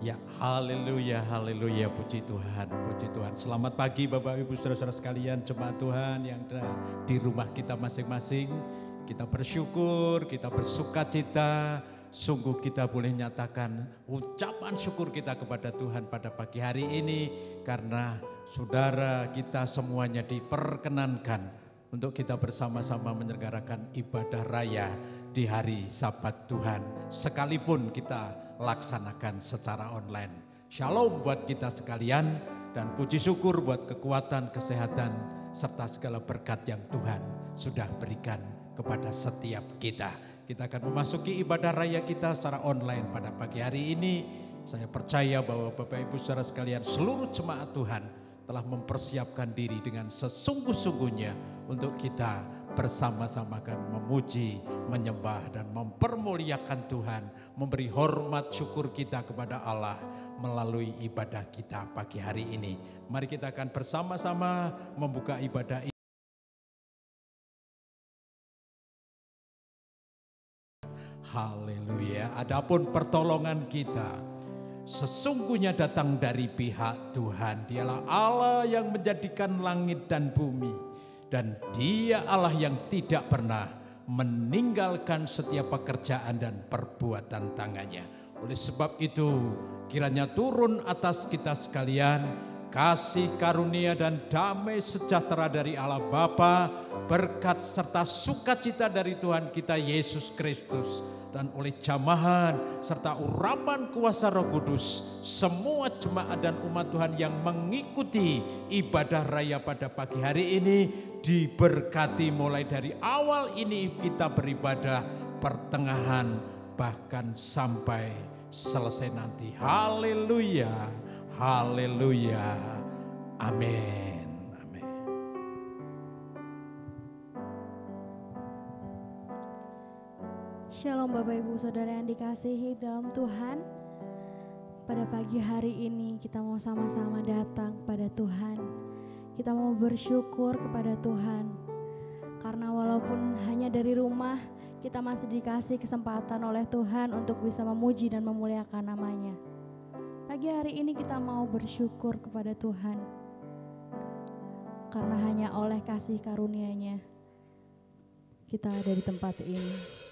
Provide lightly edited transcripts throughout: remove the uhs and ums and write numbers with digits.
Ya, haleluya, haleluya, puji Tuhan, puji Tuhan. Selamat pagi Bapak Ibu Saudara-saudara sekalian, jemaat Tuhan yang ada di rumah kita masing-masing. Kita bersyukur, kita bersukacita, sungguh kita boleh nyatakan ucapan syukur kita kepada Tuhan pada pagi hari ini. Karena saudara kita semuanya diperkenankan untuk kita bersama-sama menyelenggarakan ibadah raya di hari Sabat Tuhan. Sekalipun kita laksanakan secara online. Shalom buat kita sekalian dan puji syukur buat kekuatan, kesehatan, serta segala berkat yang Tuhan sudah berikan kepada setiap kita. Kita akan memasuki ibadah raya kita secara online pada pagi hari ini. Saya percaya bahwa Bapak Ibu saudara sekalian, seluruh jemaat Tuhan telah mempersiapkan diri dengan sesungguh-sungguhnya untuk kita bersama-sama akan memuji, menyembah dan mempermuliakan Tuhan, memberi hormat syukur kita kepada Allah melalui ibadah kita pagi hari ini. Mari kita akan bersama-sama membuka ibadah ini. Haleluya. Adapun pertolongan kita sesungguhnya datang dari pihak Tuhan. Dialah Allah yang menjadikan langit dan bumi. Dan Dia Allah yang tidak pernah meninggalkan setiap pekerjaan dan perbuatan tangannya. Oleh sebab itu kiranya turun atas kita sekalian kasih karunia dan damai sejahtera dari Allah Bapa, berkat serta sukacita dari Tuhan kita Yesus Kristus, dan oleh jamahan serta urapan kuasa Roh Kudus, semua jemaat dan umat Tuhan yang mengikuti ibadah raya pada pagi hari ini diberkati mulai dari awal ini kita beribadah, pertengahan, bahkan sampai selesai nanti. Haleluya, haleluya, amin. Shalom Bapak Ibu Saudara yang dikasihi dalam Tuhan. Pada pagi hari ini kita mau sama-sama datang pada Tuhan. Kita mau bersyukur kepada Tuhan. Karena walaupun hanya dari rumah, kita masih dikasih kesempatan oleh Tuhan untuk bisa memuji dan memuliakan namanya. Pagi hari ini kita mau bersyukur kepada Tuhan. Karena hanya oleh kasih karunia-Nya kita ada di tempat ini.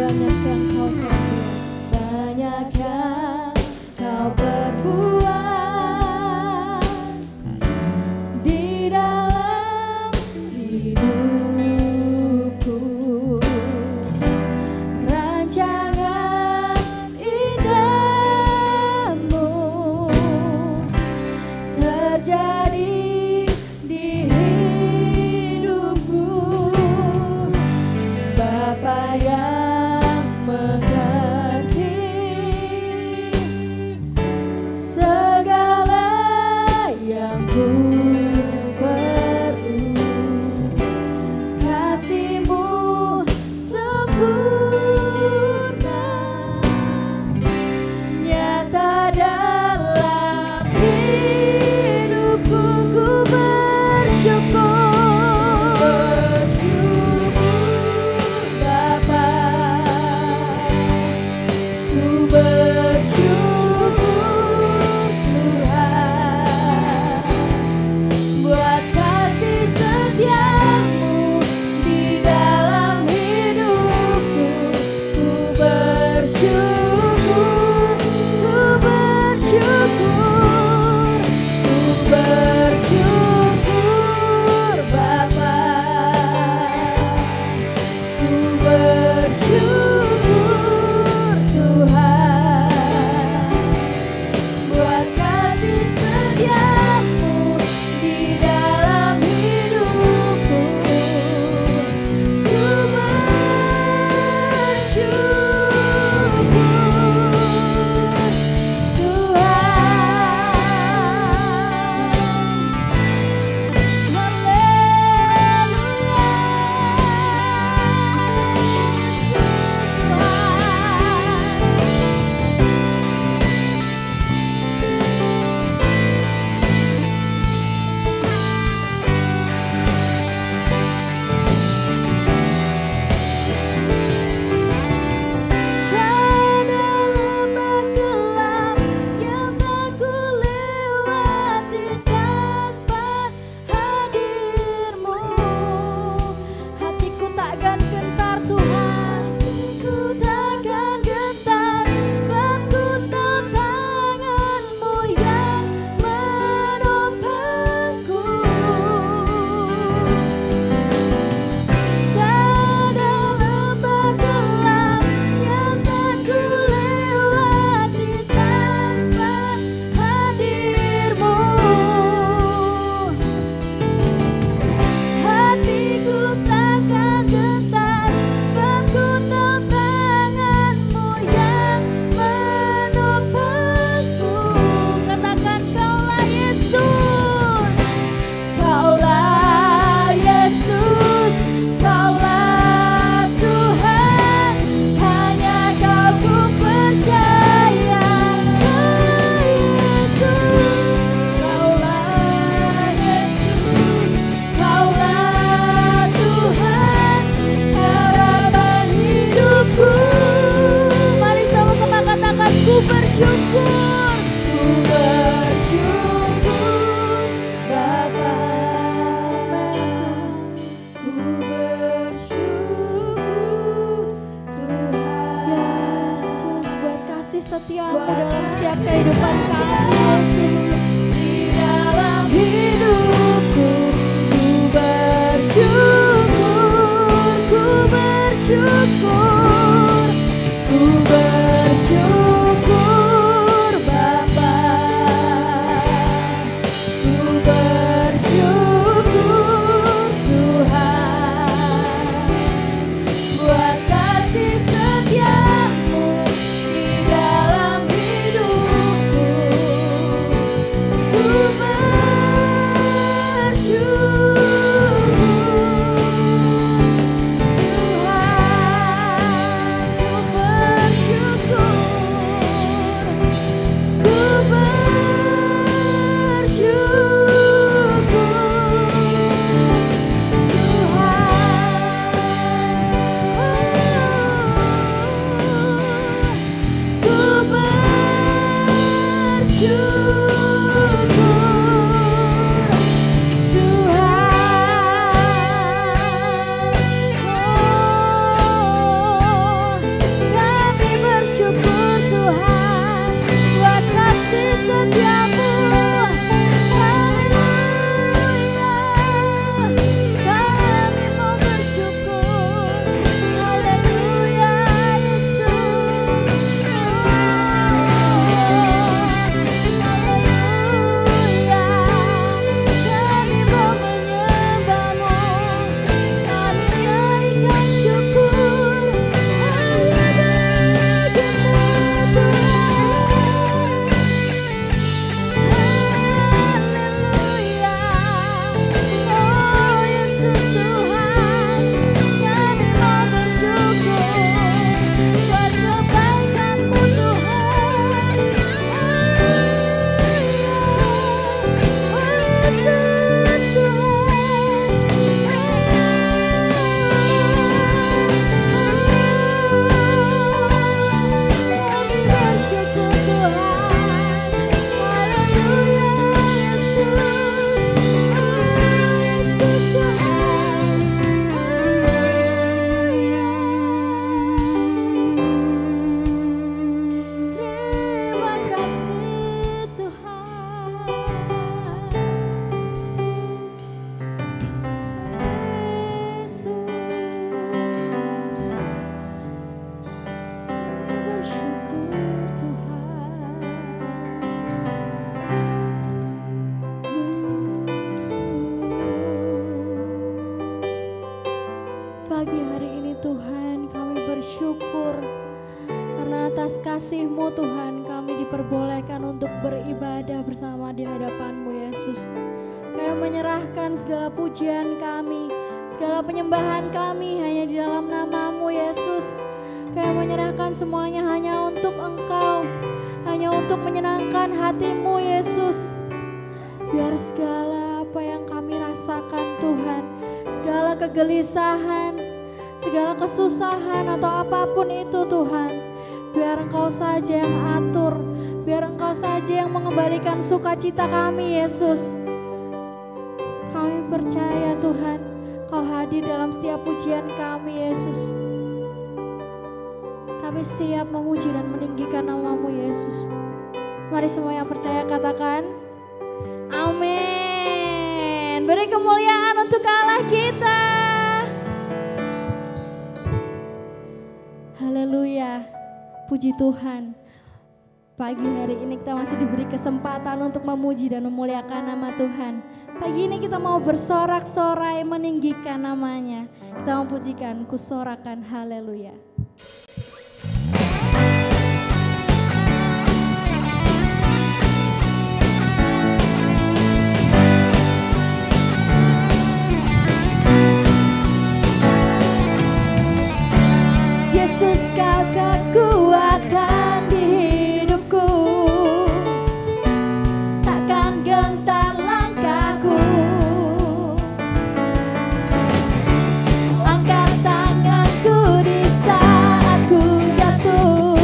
banyak yang kau perbuat, banyak yang kau perbuat di dalam hidupku. Rancangan indahmu terjadi di hidupku. Bapa yang mengerti segala yang ku perlu, kasih-Mu sempurna nyata dalam hidupku. Ku bersyukur Bapa, ku bersyukur Tuhan buat kasih setia-Mu di dalam hidupku. Ku bersyukur, ku bersyukur, ku bersyukur Bapa, ku bersyukur Tuhan buat kasih setia-Mu di dalam hidupku. Ku bersyukur Tuhan. Karena lembah gelap yang tak kulewati tanpa hadir-Mu, hatiku takkan gentar Tuhan, hatiku takkan gentar, sebab ku tahu tangan-Mu yang menopangku. Tiada lembah gelap yang tak kulewati tanpa hadir-Mu, hatiku takkan gentar, sebab ku tahu tangan-Mu yang menopangku. Katakan, Kaulah Yesus, Kaulah Yesus, Kaulah Tuhan, hanya Kau ku percaya. Kaulah Yesus, Kaulah Tuhan, harapan hidupku. Mari sama-sama katakan, ku bersyukur, ku bersyukur Bapa, ku bersyukur Tuhan. Yesus, buat kasih setia-Mu dalam setiap kehidupan kami, Yesus. Di dalam hidupku, ku bersyukur, ku bersyukur, ku bersyukur Bapa, ku bersyukur Tuhan buat kasih setia-Mu di dalam hidupku. Pagi hari ini Tuhan kami bersyukur karena atas kasih-Mu Tuhan kami diperbolehkan untuk beribadah bersama di hadapan-Mu Yesus. Kami menyerahkan segala pujian kami, segala penyembahan kami hanya di dalam nama-Mu Yesus. Kami menyerahkan semuanya hanya untuk Engkau, hanya untuk menyenangkan hati-Mu Yesus. Biar segala apa yang kami rasakan Tuhan, segala kegelisahan, segala kesusahan atau apapun itu Tuhan, biar Engkau saja yang atur, biar Engkau saja yang mengembalikan sukacita kami Yesus. Kami percaya Tuhan, Kau hadir dalam setiap pujian kami Yesus. Kami siap memuji dan meninggikan nama-Mu Yesus. Mari semua yang percaya katakan amin. Beri kemuliaan untuk Allah kita. Haleluya, puji Tuhan. Pagi hari ini kita masih diberi kesempatan untuk memuji dan memuliakan nama Tuhan. Pagi ini kita mau bersorak-sorai meninggikan namanya. Kita mau pujikan, kusorakan haleluya. Yesus Kau kekuatan di hidupku, takkan gentar langkahku. Angkat tanganku di saat ku jatuh,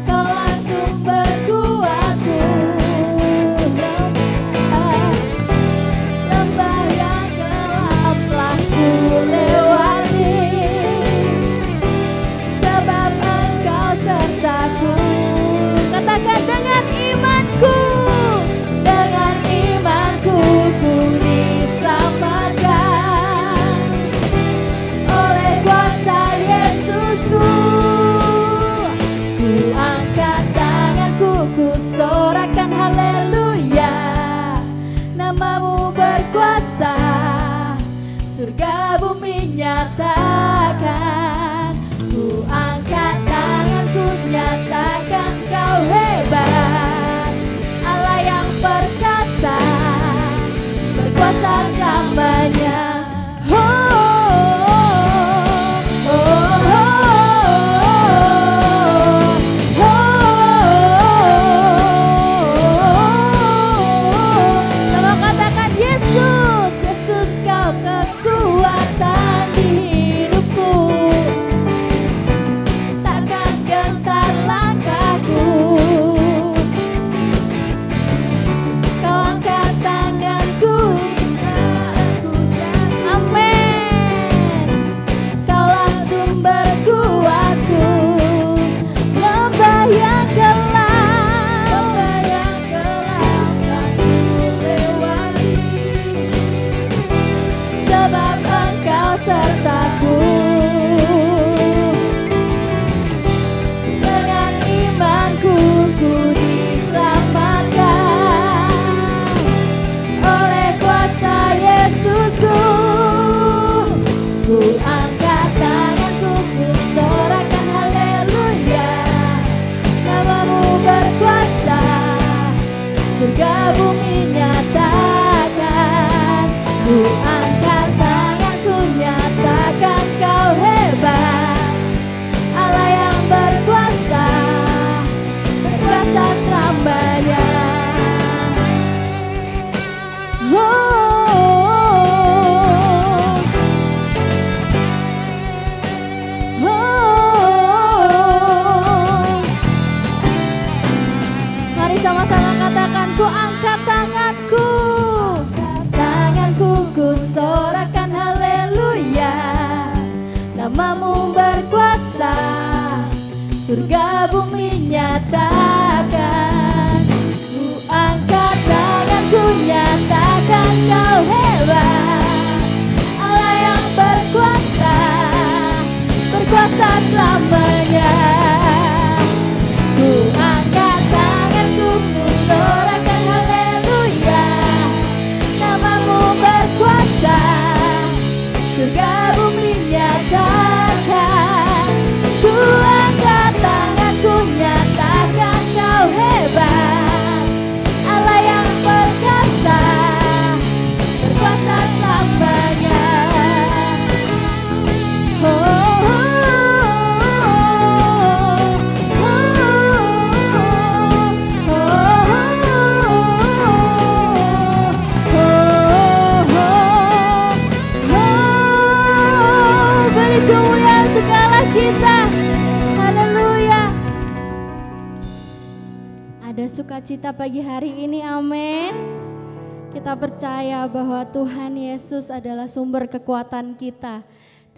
Kaulah sumber kuatku. Lembah yang gelap telah ku lewati, sebab Engkau sertaku. Katakan dengan imanku, dengan imanku ku diselamatkan oleh kuasa Yesusku. Ku angkat tanganku, ku sorakan haleluya. Nama-Mu berkuasa, surga bumi nyatakan. Ku angkat tanganku, nyatakan Kau hebat, Allah yang perkasa, berkuasa selamanya. Oh, oh, oh, oh, oh. Sama katakan Yesus, Yesus Kau kekuatan di hidupku, takkan gentar langkahku. Kau angkat tanganku di saat ku jatuh. Amin. Kaulah sumber kuatku. Lembah yang gelap telah ku lewati, sebab Engkau sertaku. Dengan imanku ku diselamatkan oleh kuasa Yesusku. Ku angkat tanganku, ku sorakan haleluya. Nama-Mu berkuasa, surga bumi nyatakan. Ku angkat tanganku, nyatakan Kau hebat, Allah yang berkuasa, berkuasa selamanya. Oh, oh, oh. Mari sama-sama katakan, ku angkat tanganku, tanganku ku sorakan haleluya. Nama-Mu berkuasa, surga bumi nyatakan. Ku angkat tanganku, nyatakan Kau hebat, Allah yang berkuasa, berkuasa selamanya. Ada sukacita pagi hari ini, amin. Kita percaya bahwa Tuhan Yesus adalah sumber kekuatan kita.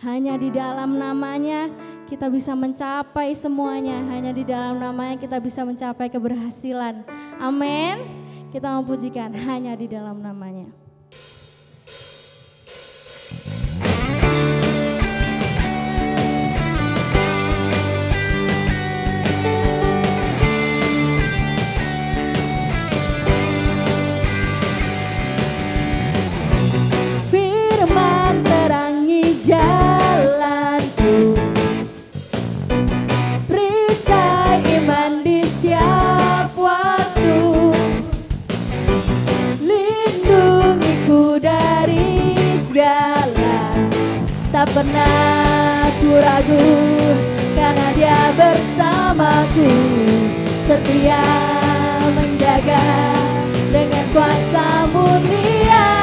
Hanya di dalam namanya kita bisa mencapai semuanya. Hanya di dalam namanya kita bisa mencapai keberhasilan. Amin. Kita mau pujikan hanya di dalam namanya. Jalanku, perisai iman di setiap waktu, lindungiku dari segala. Tak pernah ku ragu karena Dia bersamaku, setia menjaga dengan kuasa mulia.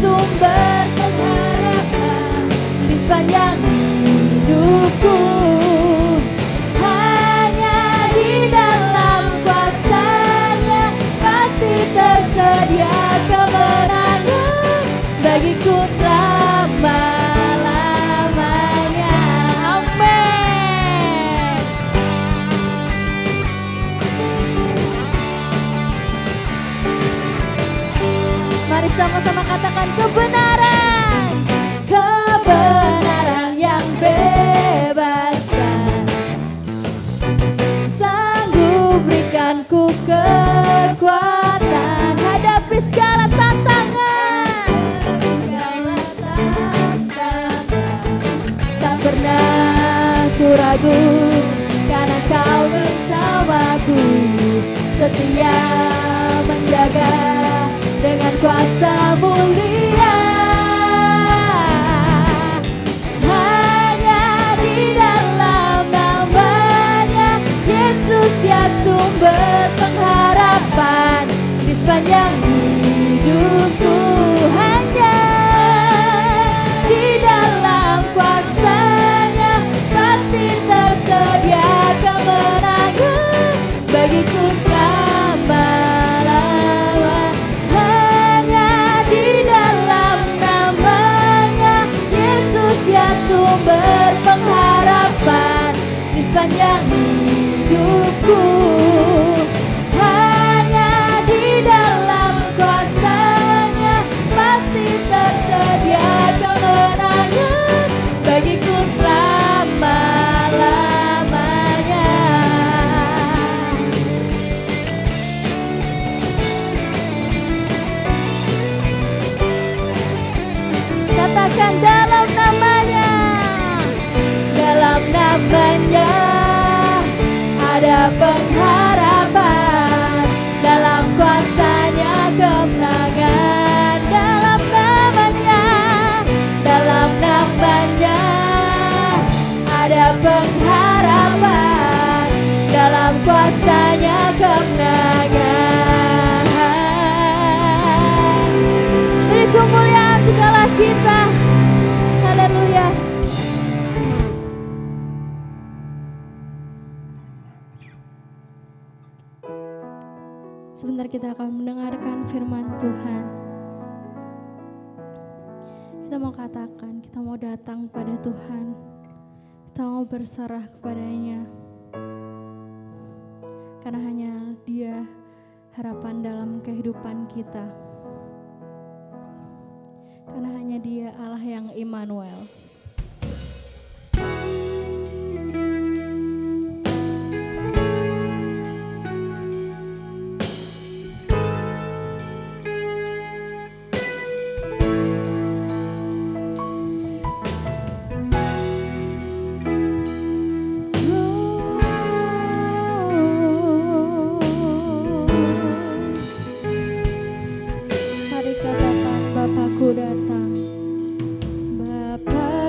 Sumber pengharapan di sepanjang hidupku, hanya di dalam kuasa-Nya pasti tersedia kemenangan bagiku selama-lamanya. Amin. Mari sama-sama katakan kebenaran, kebenaran yang bebaskan, sanggup berikanku kekuatan hadapi segala tantangan, tak pernah ku ragu karena Kau bersamaku, setia menjaga dengan kuasa mulia. Hanya di dalam namanya Yesus, Dia sumber pengharapan di sepanjang hidupku. Hanya di dalam kuasa-Nya pasti tersedia kemenangan bagiku selama-lamanya. Sumber pengharapan di sepanjang hidupku, hanya di dalam kuasa-Nya pasti tersedia kemenangan bagiku selama-lamanya. Katakan dalam namanya, dalam namanya ada pengharapan, dalam kuasa-Nya kemenangan. Dalam namanya, dalam namanya ada pengharapan, dalam kuasa-Nya kemenangan. Beri kemuliaan segala kita. Haleluya. Sebentar kita akan mendengarkan firman Tuhan. Kita mau katakan, kita mau datang pada Tuhan. Kita mau berserah kepada-Nya. Karena hanya Dia harapan dalam kehidupan kita. Karena hanya Dia Allah yang Immanuel. Mari katakan, Bapakku datang, Bapa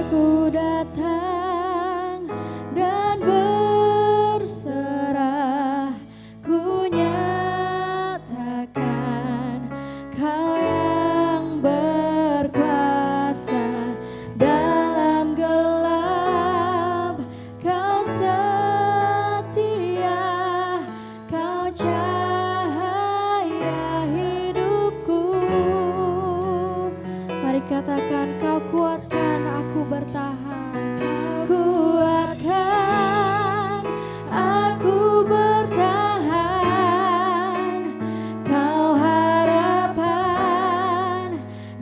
katakan kau kuatkan aku bertahan. Kuatkan aku bertahan, kau harapan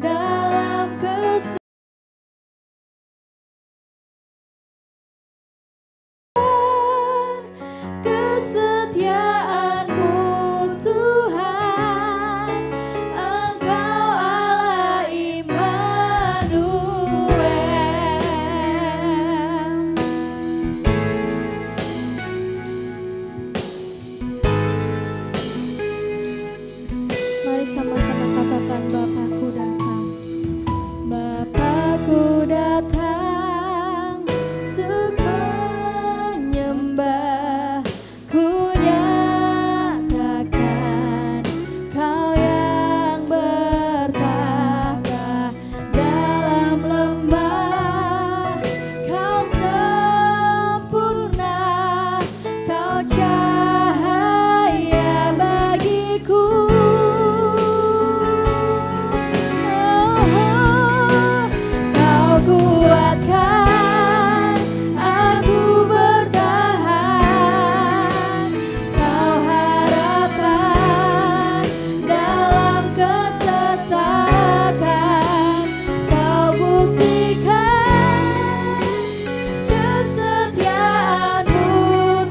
dalam kesetiaan-Mu Tuhan, Engkau Allah Immanuel. Mari sama-sama katakan Bapakku datang. Bapakku datang untuk menyembah, ku nyatakan Kau yang bertahta dalam lembah. Kau sempurna, Kau cahaya bagiku. Kau kuatkan aku bertahan, Kau harapan dalam kesesakan. Kau buktikan kesetiaan-Mu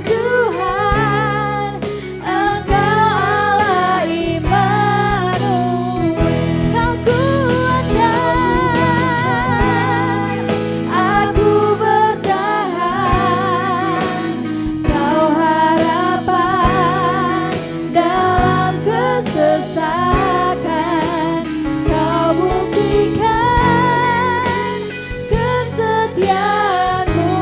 Tuhan, Engkau Allah Immanuel. Kau kuatkan aku bertahan, Kau harapan dalam kesesakan. Kau buktikan kesetiaan-Mu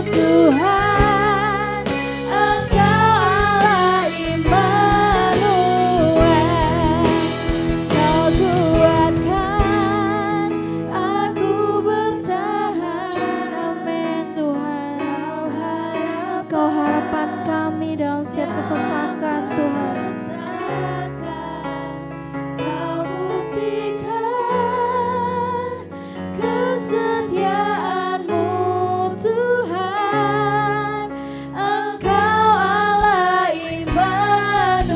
Tuhan, Engkau Allah Immanuel. Kau kuatkan aku bertahan. Amin Tuhan. Kau harapan kami dalam setiap kesesakan Tuhan. Kau buktikan kesetiaan-Mu Tuhan, Engkau Allah Immanuel.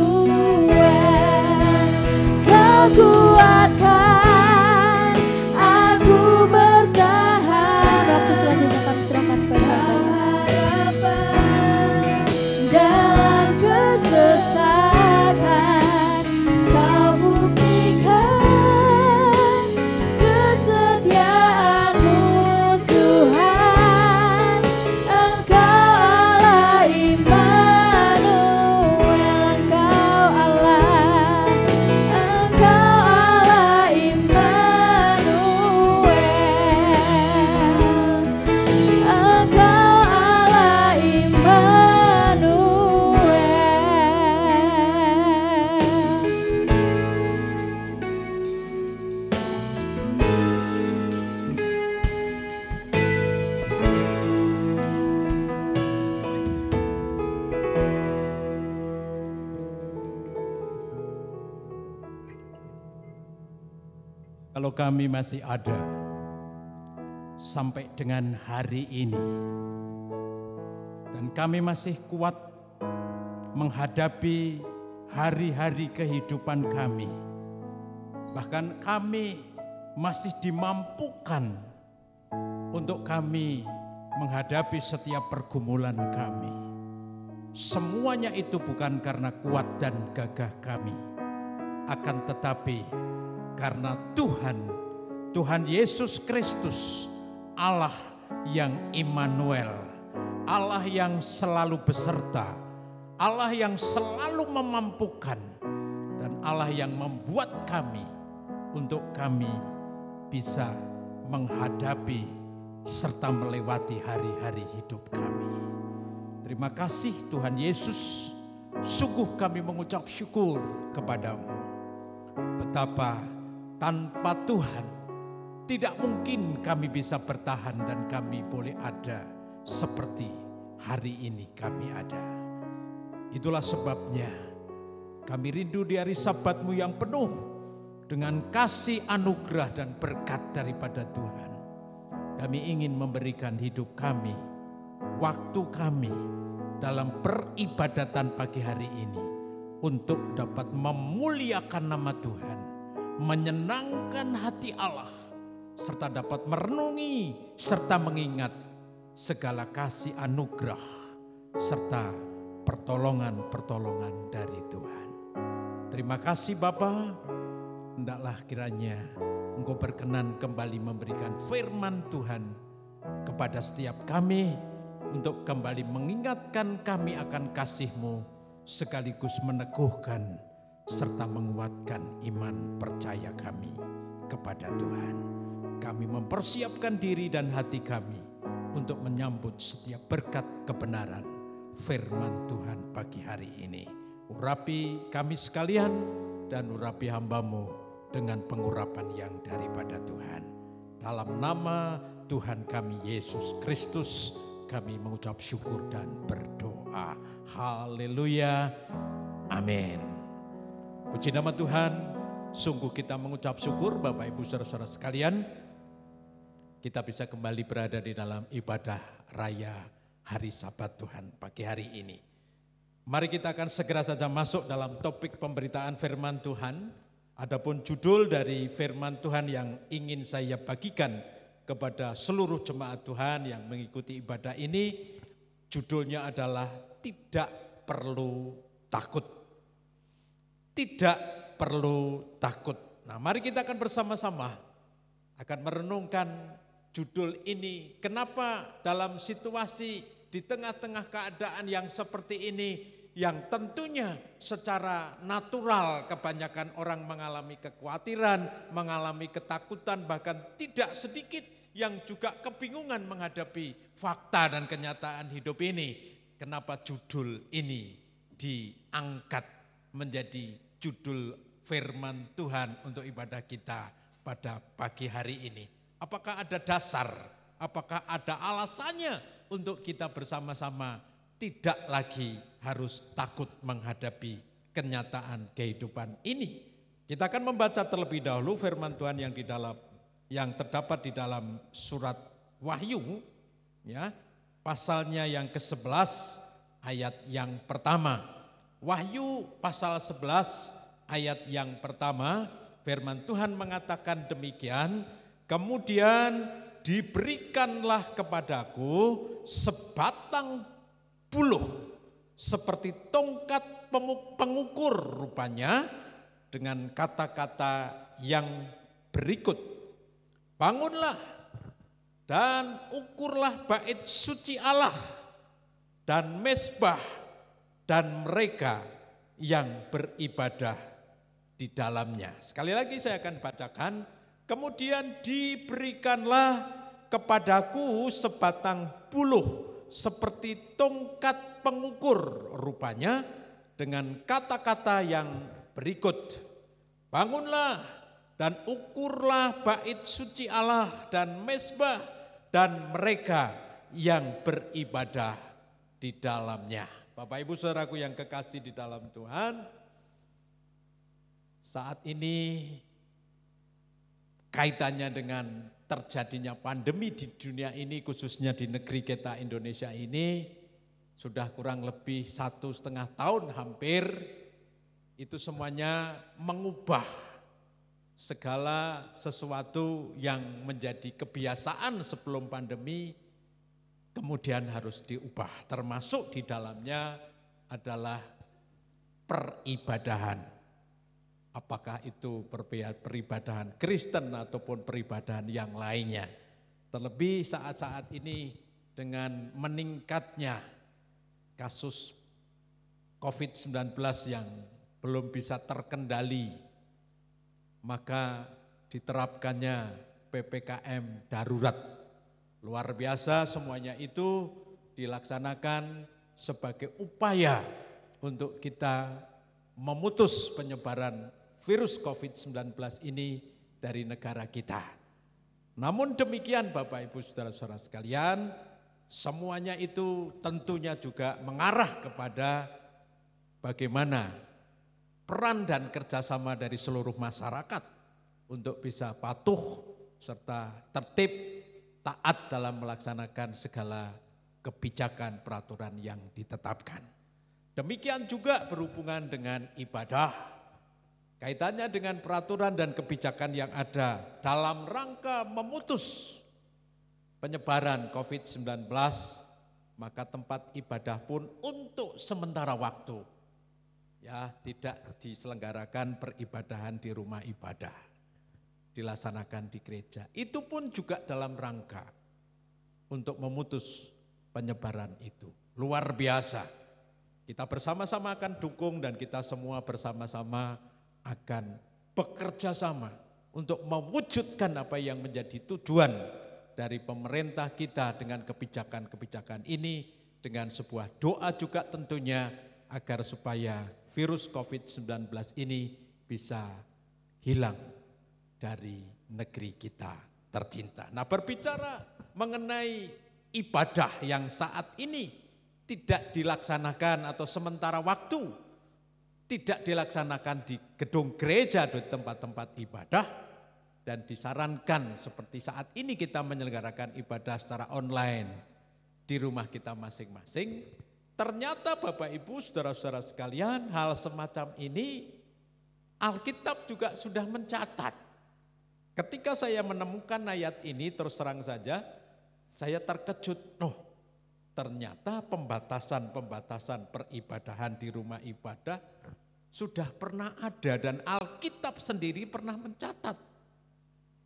Kau kuatkan aku bertahan. Waktu selanjutnya kami serahkan kepada Harapan dalam kesesakan. Kau buktikan kesetiaan-Mu Tuhan, Engkau Allah Immanuel. Engkau Allah Immanuel. Engkau Allah Kalau kami masih ada sampai dengan hari ini dan kami masih kuat menghadapi hari-hari kehidupan kami, bahkan kami masih dimampukan untuk kami menghadapi setiap pergumulan kami. Semuanya itu bukan karena kuat dan gagah kami, akan tetapi karena Tuhan Yesus Kristus, Allah yang Immanuel, Allah yang selalu beserta, Allah yang selalu memampukan, dan Allah yang membuat kami untuk kami bisa menghadapi serta melewati hari-hari hidup kami. Terima kasih Tuhan Yesus, sungguh kami mengucap syukur kepadamu. Betapa tanpa Tuhan tidak mungkin kami bisa bertahan dan kami boleh ada seperti hari ini kami ada. Itulah sebabnya kami rindu di hari Sabat-Mu yang penuh dengan kasih anugerah dan berkat daripada Tuhan. Kami ingin memberikan hidup kami, waktu kami dalam peribadatan pagi hari ini untuk dapat memuliakan nama Tuhan, menyenangkan hati Allah, serta dapat merenungi serta mengingat segala kasih anugerah serta pertolongan-pertolongan dari Tuhan. Terima kasih Bapa, hendaklah kiranya Engkau berkenan kembali memberikan firman Tuhan kepada setiap kami untuk kembali mengingatkan kami akan kasih-Mu sekaligus meneguhkan serta menguatkan iman percaya kami kepada Tuhan. Kami mempersiapkan diri dan hati kami untuk menyambut setiap berkat kebenaran firman Tuhan pagi hari ini. Urapi kami sekalian dan urapi hamba-Mu dengan pengurapan yang daripada Tuhan. Dalam nama Tuhan kami Yesus Kristus kami mengucap syukur dan berdoa. Haleluya. Amin. Puji nama Tuhan. Sungguh kita mengucap syukur Bapak Ibu Saudara-saudara sekalian. Kita bisa kembali berada di dalam ibadah raya hari Sabat Tuhan pagi hari ini. Mari kita akan segera saja masuk dalam topik pemberitaan firman Tuhan. Adapun judul dari firman Tuhan yang ingin saya bagikan kepada seluruh jemaat Tuhan yang mengikuti ibadah ini, judulnya adalah tidak perlu takut. Tidak perlu takut. Nah, mari kita akan bersama-sama akan merenungkan judul ini. Kenapa dalam situasi di tengah-tengah keadaan yang seperti ini, yang tentunya secara natural kebanyakan orang mengalami kekhawatiran, mengalami ketakutan, bahkan tidak sedikit yang juga kebingungan menghadapi fakta dan kenyataan hidup ini. Kenapa judul ini diangkat menjadi judul firman Tuhan untuk ibadah kita pada pagi hari ini? Apakah ada dasar? Apakah ada alasannya untuk kita bersama-sama tidak lagi harus takut menghadapi kenyataan kehidupan ini? Kita akan membaca terlebih dahulu firman Tuhan yang terdapat di dalam surat Wahyu, ya, pasalnya yang ke-11 ayat yang pertama. Wahyu pasal 11 ayat yang pertama, firman Tuhan mengatakan demikian, kemudian diberikanlah kepadaku sebatang buluh seperti tongkat pengukur rupanya, dengan kata-kata yang berikut. Bangunlah dan ukurlah bait suci Allah dan mezbah dan mereka yang beribadah di dalamnya. Sekali lagi saya akan bacakan. Kemudian diberikanlah kepadaku sebatang buluh seperti tongkat pengukur rupanya, dengan kata-kata yang berikut. Bangunlah dan ukurlah bait suci Allah dan mezbah dan mereka yang beribadah di dalamnya. Bapak Ibu Saudaraku yang kekasih di dalam Tuhan, saat ini kaitannya dengan terjadinya pandemi di dunia ini, khususnya di negeri kita Indonesia ini, sudah kurang lebih 1,5 tahun hampir, itu semuanya mengubah segala sesuatu yang menjadi kebiasaan sebelum pandemi, kemudian harus diubah. Termasuk di dalamnya adalah peribadahan. Apakah itu peribadahan Kristen ataupun peribadahan yang lainnya. Terlebih saat-saat ini dengan meningkatnya kasus COVID-19 yang belum bisa terkendali, maka diterapkannya PPKM darurat. Luar biasa, semuanya itu dilaksanakan sebagai upaya untuk kita memutus penyebaran virus COVID-19 ini dari negara kita. Namun demikian Bapak Ibu Saudara-saudara sekalian, semuanya itu tentunya juga mengarah kepada bagaimana peran dan kerjasama dari seluruh masyarakat untuk bisa patuh serta tertib, taat dalam melaksanakan segala kebijakan peraturan yang ditetapkan. Demikian juga berhubungan dengan ibadah. Kaitannya dengan peraturan dan kebijakan yang ada dalam rangka memutus penyebaran COVID-19, maka tempat ibadah pun untuk sementara waktu ya tidak diselenggarakan peribadahan di rumah ibadah, dilaksanakan di gereja. Itu pun juga dalam rangka untuk memutus penyebaran itu. Luar biasa. Kita bersama-sama akan dukung dan kita semua bersama-sama akan bekerja sama untuk mewujudkan apa yang menjadi tujuan dari pemerintah kita dengan kebijakan-kebijakan ini, dengan sebuah doa juga tentunya agar supaya virus COVID-19 ini bisa hilang dari negeri kita tercinta. Nah, berbicara mengenai ibadah yang saat ini tidak dilaksanakan atau sementara waktu tidak dilaksanakan di gedung gereja atau tempat-tempat ibadah, dan disarankan seperti saat ini kita menyelenggarakan ibadah secara online di rumah kita masing-masing. Ternyata Bapak Ibu saudara-saudara sekalian, hal semacam ini Alkitab juga sudah mencatat. Ketika saya menemukan ayat ini, terus terang saja saya terkejut. Ternyata pembatasan-pembatasan peribadahan di rumah ibadah sudah pernah ada dan Alkitab sendiri pernah mencatat.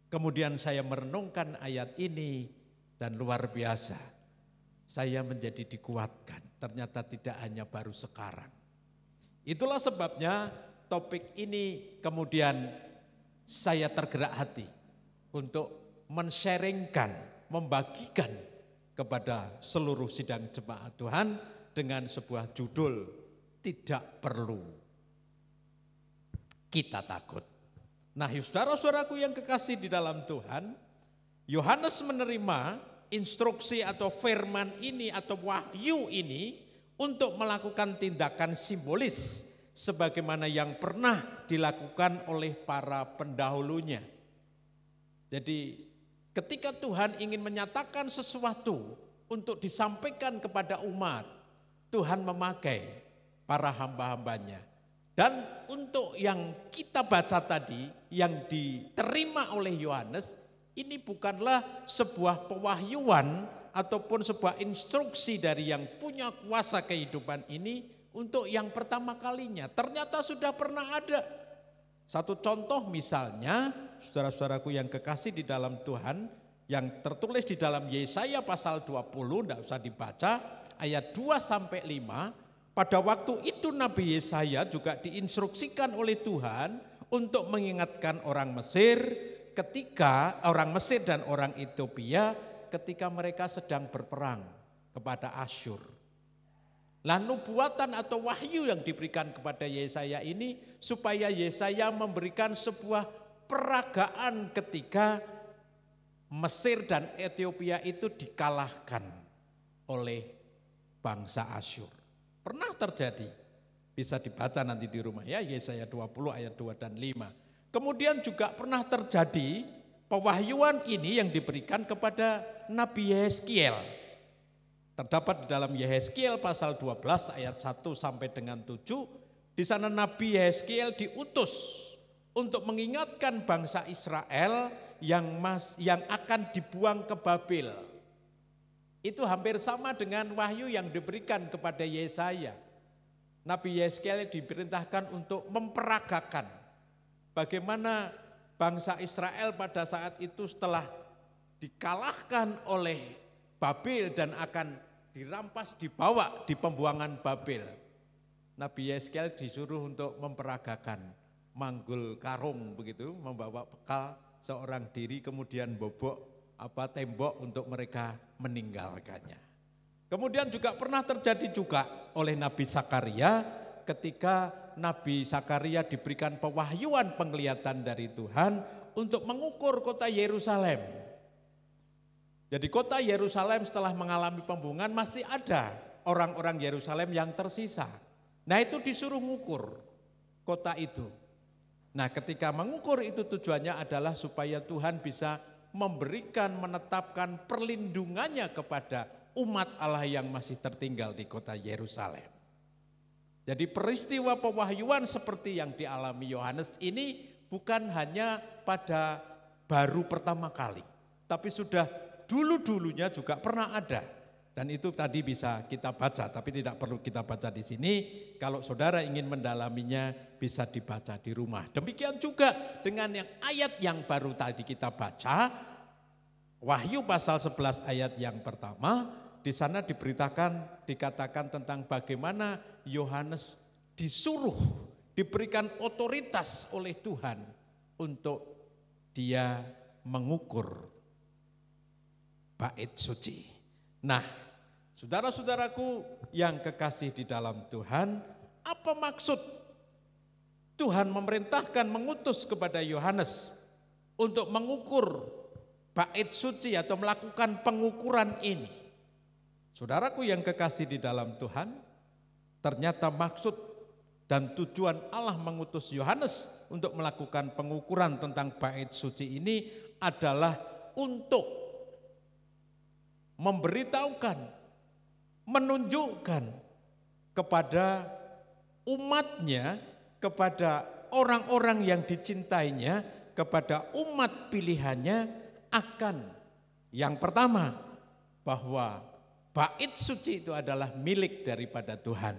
Kemudian saya merenungkan ayat ini dan luar biasa. Saya menjadi dikuatkan, ternyata tidak hanya baru sekarang. Itulah sebabnya topik ini kemudian saya tergerak hati untuk men-sharingkan, membagikan kepada seluruh sidang jemaat Tuhan dengan sebuah judul, tidak perlu kita takut. Nah, saudara-saudaraku yang kekasih di dalam Tuhan, Yohanes menerima instruksi atau firman ini atau wahyu ini untuk melakukan tindakan simbolis sebagaimana yang pernah dilakukan oleh para pendahulunya. Jadi ketika Tuhan ingin menyatakan sesuatu untuk disampaikan kepada umat, Tuhan memakai para hamba-hambanya. Dan untuk yang kita baca tadi, yang diterima oleh Yohanes, ini bukanlah sebuah pewahyuan ataupun sebuah instruksi dari yang punya kuasa kehidupan ini untuk yang pertama kalinya. Ternyata sudah pernah ada. Satu contoh misalnya, saudara-saudaraku yang kekasih di dalam Tuhan, yang tertulis di dalam Yesaya pasal 20, tidak usah dibaca, ayat 2-5, pada waktu itu Nabi Yesaya juga diinstruksikan oleh Tuhan untuk mengingatkan orang Mesir ketika orang Mesir dan orang Ethiopia ketika mereka sedang berperang kepada Asyur. Lah nubuatan atau wahyu yang diberikan kepada Yesaya ini supaya Yesaya memberikan sebuah peragaan ketika Mesir dan Ethiopia itu dikalahkan oleh bangsa Asyur. Pernah terjadi, bisa dibaca nanti di rumah ya, Yesaya 20 ayat 2 dan 5. Kemudian juga pernah terjadi pewahyuan ini yang diberikan kepada Nabi Yehezkiel. Terdapat di dalam Yehezkiel pasal 12 ayat 1 sampai dengan 7. Di sana Nabi Yehezkiel diutus untuk mengingatkan bangsa Israel yang akan dibuang ke Babel. Itu hampir sama dengan wahyu yang diberikan kepada Yesaya. Nabi Yehezkiel diperintahkan untuk memperagakan bagaimana bangsa Israel pada saat itu setelah dikalahkan oleh Babel dan akan dirampas, dibawa di pembuangan Babel. Nabi Yehezkiel disuruh untuk memperagakan, manggul karung begitu, membawa bekal seorang diri kemudian bobok tembok untuk mereka meninggalkannya. Kemudian juga pernah terjadi juga oleh Nabi Zakaria ketika Nabi Zakaria diberikan pewahyuan penglihatan dari Tuhan untuk mengukur kota Yerusalem. Jadi kota Yerusalem setelah mengalami pembuangan masih ada orang-orang Yerusalem yang tersisa. Nah itu disuruh mengukur kota itu. Nah, ketika mengukur itu tujuannya adalah supaya Tuhan bisa memberikan, menetapkan perlindungannya kepada umat Allah yang masih tertinggal di kota Yerusalem. Jadi peristiwa pewahyuan seperti yang dialami Yohanes ini bukan hanya pada baru pertama kali, tapi sudah dulu-dulunya juga pernah ada. Dan itu tadi bisa kita baca, tapi tidak perlu kita baca di sini. Kalau saudara ingin mendalaminya bisa dibaca di rumah. Demikian juga dengan yang ayat yang baru tadi kita baca, Wahyu pasal 11 ayat yang pertama, di sana diberitakan, dikatakan tentang bagaimana Yohanes disuruh, diberikan otoritas oleh Tuhan untuk dia mengukur bait suci. Nah, saudara-saudaraku yang kekasih di dalam Tuhan, apa maksud Tuhan memerintahkan mengutus kepada Yohanes untuk mengukur bait suci atau melakukan pengukuran ini? Saudaraku yang kekasih di dalam Tuhan, ternyata maksud dan tujuan Allah mengutus Yohanes untuk melakukan pengukuran tentang bait suci ini adalah untuk memberitahukan, menunjukkan kepada umatnya, kepada orang-orang yang dicintainya, kepada umat pilihannya akan yang pertama, bahwa bait suci itu adalah milik daripada Tuhan.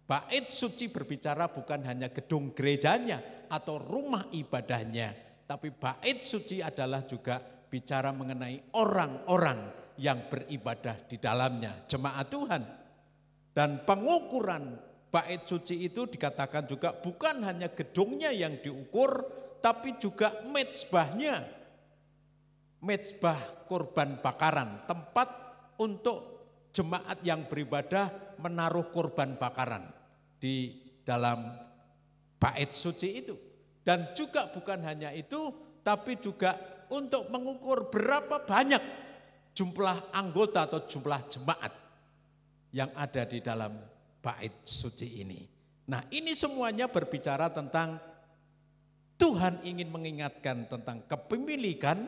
Bait suci berbicara bukan hanya gedung gerejanya atau rumah ibadahnya, tapi bait suci adalah juga bicara mengenai orang-orang yang beribadah di dalamnya, jemaat Tuhan. Dan pengukuran bait suci itu dikatakan juga bukan hanya gedungnya yang diukur, tapi juga mezbahnya, mezbah korban bakaran, tempat untuk jemaat yang beribadah menaruh korban bakaran di dalam bait suci itu. Dan juga bukan hanya itu, tapi juga untuk mengukur berapa banyak jumlah anggota atau jumlah jemaat yang ada di dalam bait suci ini. Nah, ini semuanya berbicara tentang Tuhan ingin mengingatkan tentang kepemilikan,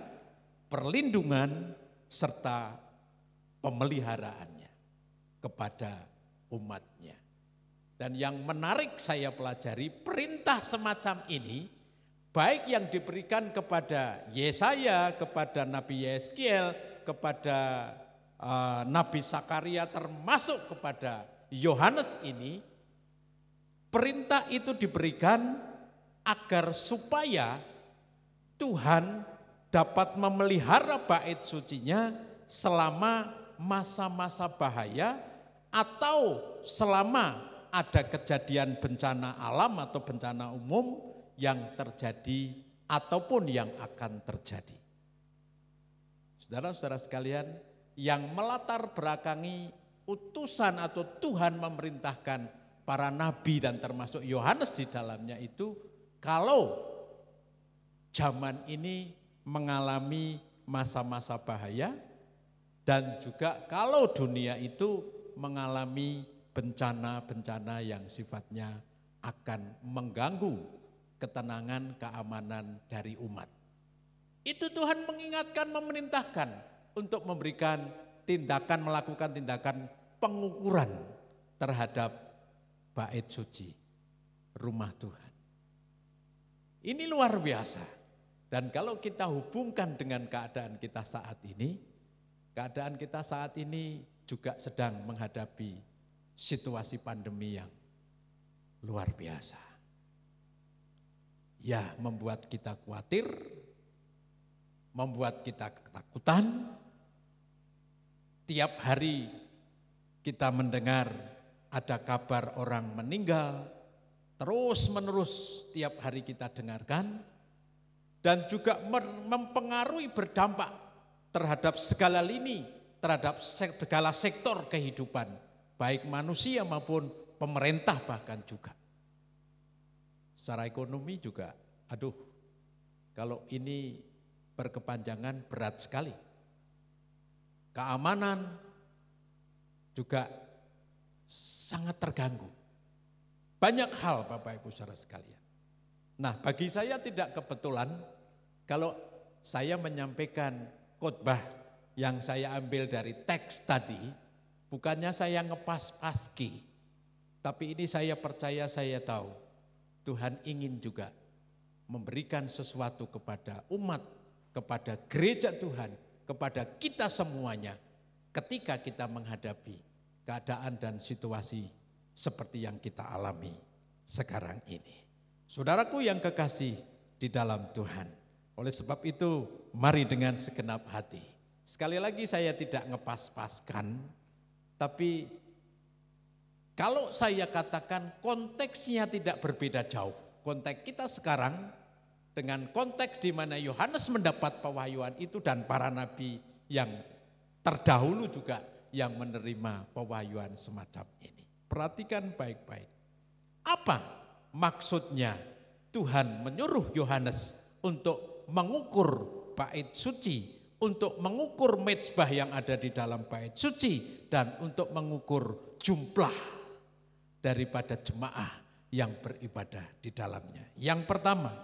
perlindungan, serta pemeliharaannya kepada umatnya. Dan yang menarik saya pelajari, perintah semacam ini, baik yang diberikan kepada Yesaya, kepada Nabi Yeskiel, kepada Nabi Sakaria, termasuk kepada Yohanes ini, perintah itu diberikan agar supaya Tuhan dapat memelihara bait sucinya selama masa-masa bahaya atau selama ada kejadian bencana alam atau bencana umum yang terjadi ataupun yang akan terjadi. Saudara-saudara sekalian, yang melatar belakangi utusan atau Tuhan memerintahkan para nabi dan termasuk Yohanes di dalamnya itu, kalau zaman ini mengalami masa-masa bahaya dan juga kalau dunia itu mengalami bencana-bencana yang sifatnya akan mengganggu ketenangan, keamanan dari umat. Itu Tuhan mengingatkan, memerintahkan untuk memberikan tindakan, melakukan tindakan pengukuran terhadap bait suci rumah Tuhan. Ini luar biasa. Dan kalau kita hubungkan dengan keadaan kita saat ini, keadaan kita saat ini juga sedang menghadapi situasi pandemi yang luar biasa. Ya, membuat kita khawatir, membuat kita ketakutan. Tiap hari kita mendengar ada kabar orang meninggal, terus menerus tiap hari kita dengarkan, dan juga mempengaruhi, berdampak terhadap segala lini, terhadap segala sektor kehidupan, baik manusia maupun pemerintah bahkan juga. Secara ekonomi juga, kalau ini berkepanjangan berat sekali. Keamanan juga sangat terganggu. Banyak hal Bapak Ibu saudara sekalian. Nah, bagi saya tidak kebetulan kalau saya menyampaikan khotbah yang saya ambil dari teks tadi, bukannya saya ngepas-paski, tapi ini saya percaya, saya tahu Tuhan ingin juga memberikan sesuatu kepada umat, kepada gereja Tuhan, kepada kita semuanya ketika kita menghadapi keadaan dan situasi seperti yang kita alami sekarang ini. Saudaraku yang kekasih di dalam Tuhan, oleh sebab itu mari dengan segenap hati. Sekali lagi saya tidak ngepas-paskan, tapi kalau saya katakan konteksnya tidak berbeda jauh. Konteks kita sekarang dengan konteks di mana Yohanes mendapat pewahyuan itu dan para nabi yang terdahulu juga yang menerima pewahyuan semacam ini. Perhatikan baik-baik. Apa maksudnya Tuhan menyuruh Yohanes untuk mengukur bait suci, untuk mengukur mezbah yang ada di dalam bait suci, dan untuk mengukur jumlah daripada jemaah yang beribadah di dalamnya. Yang pertama,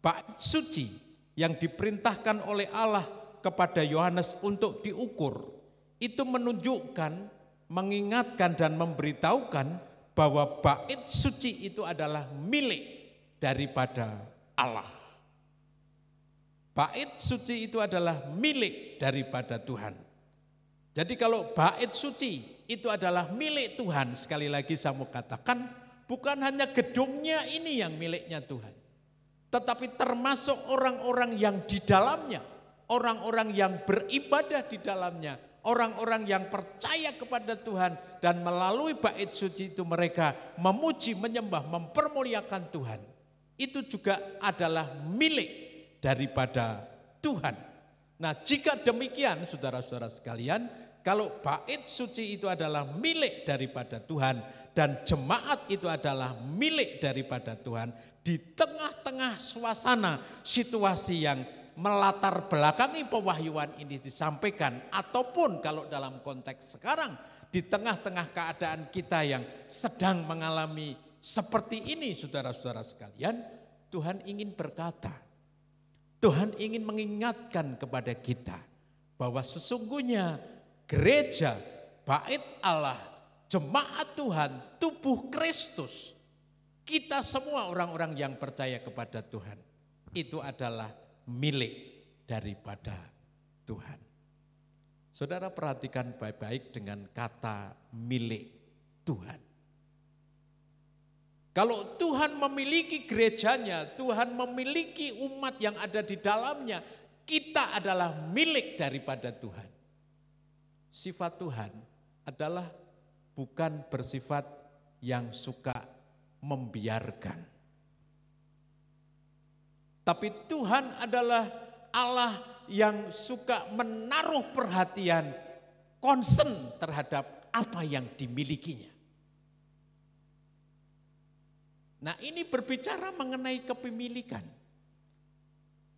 bait suci yang diperintahkan oleh Allah kepada Yohanes untuk diukur, itu menunjukkan, mengingatkan dan memberitahukan bahwa bait suci itu adalah milik daripada Allah. Bait suci itu adalah milik daripada Tuhan. Jadi kalau bait suci itu adalah milik Tuhan, sekali lagi saya mau katakan, bukan hanya gedungnya ini yang miliknya Tuhan, tetapi termasuk orang-orang yang di dalamnya, orang-orang yang beribadah di dalamnya, orang-orang yang percaya kepada Tuhan, dan melalui bait suci itu mereka memuji, menyembah, mempermuliakan Tuhan. Itu juga adalah milik daripada Tuhan. Nah, jika demikian saudara-saudara sekalian, kalau bait suci itu adalah milik daripada Tuhan dan jemaat itu adalah milik daripada Tuhan, di tengah-tengah suasana situasi yang melatar belakangi pewahyuan ini disampaikan, ataupun kalau dalam konteks sekarang di tengah-tengah keadaan kita yang sedang mengalami seperti ini, saudara-saudara sekalian, Tuhan ingin berkata, Tuhan ingin mengingatkan kepada kita bahwa sesungguhnya gereja, bait Allah, jemaat Tuhan, tubuh Kristus, kita semua orang-orang yang percaya kepada Tuhan, itu adalah milik daripada Tuhan. Saudara perhatikan baik-baik dengan kata milik Tuhan. Kalau Tuhan memiliki gerejanya, Tuhan memiliki umat yang ada di dalamnya, kita adalah milik daripada Tuhan. Sifat Tuhan adalah bukan bersifat yang suka membiarkan. Tapi Tuhan adalah Allah yang suka menaruh perhatian, concern terhadap apa yang dimilikinya. Nah, ini berbicara mengenai kepemilikan.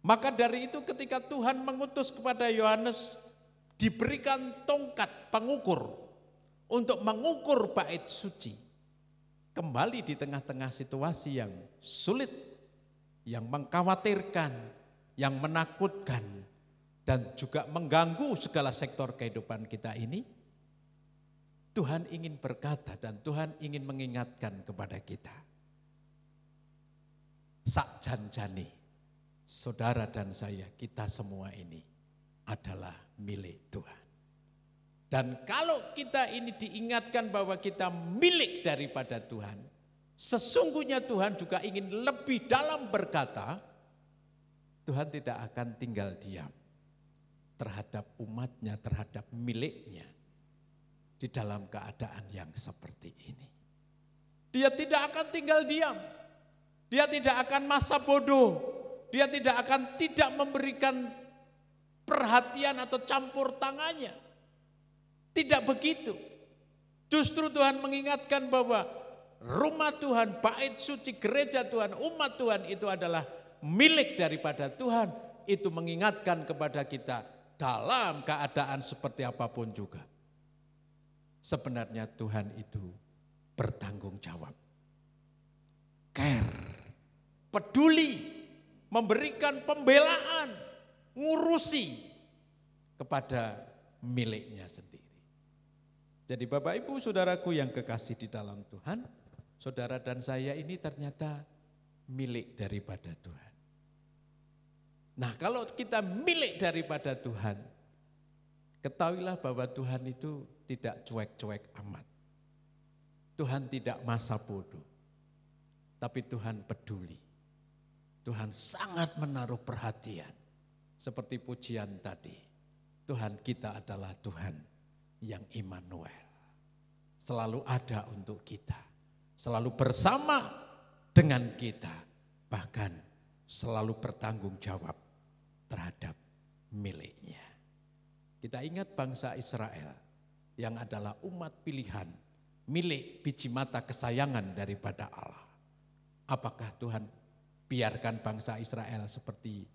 Maka dari itu ketika Tuhan mengutus kepada Yohanes, diberikan tongkat pengukur untuk mengukur bait suci. Kembali di tengah-tengah situasi yang sulit, yang mengkhawatirkan, yang menakutkan, dan juga mengganggu segala sektor kehidupan kita ini, Tuhan ingin berkata dan Tuhan ingin mengingatkan kepada kita. Sak janjani, saudara dan saya, kita semua ini adalah milik Tuhan. Dan kalau kita ini diingatkan bahwa kita milik daripada Tuhan, sesungguhnya Tuhan juga ingin lebih dalam berkata, Tuhan tidak akan tinggal diam terhadap umatnya, terhadap miliknya di dalam keadaan yang seperti ini. Dia tidak akan tinggal diam. Dia tidak akan masa bodoh. Dia tidak akan tidak memberikan perhatian atau campur tangannya. Tidak begitu. Justru Tuhan mengingatkan bahwa rumah Tuhan, bait suci gereja Tuhan, umat Tuhan itu adalah milik daripada Tuhan. Itu mengingatkan kepada kita dalam keadaan seperti apapun juga. Sebenarnya Tuhan itu bertanggung jawab. Care peduli, memberikan pembelaan, ngurusi kepada miliknya sendiri. Jadi Bapak Ibu Saudaraku yang kekasih di dalam Tuhan, saudara dan saya ini ternyata milik daripada Tuhan. Nah, kalau kita milik daripada Tuhan, ketahuilah bahwa Tuhan itu tidak cuek-cuek amat. Tuhan tidak masa bodoh, tapi Tuhan peduli. Tuhan sangat menaruh perhatian. Seperti pujian tadi, Tuhan kita adalah Tuhan yang Immanuel. Selalu ada untuk kita, selalu bersama dengan kita, bahkan selalu bertanggung jawab terhadap miliknya. Kita ingat bangsa Israel yang adalah umat pilihan, milik biji mata kesayangan daripada Allah. Apakah Tuhan biarkan bangsa Israel seperti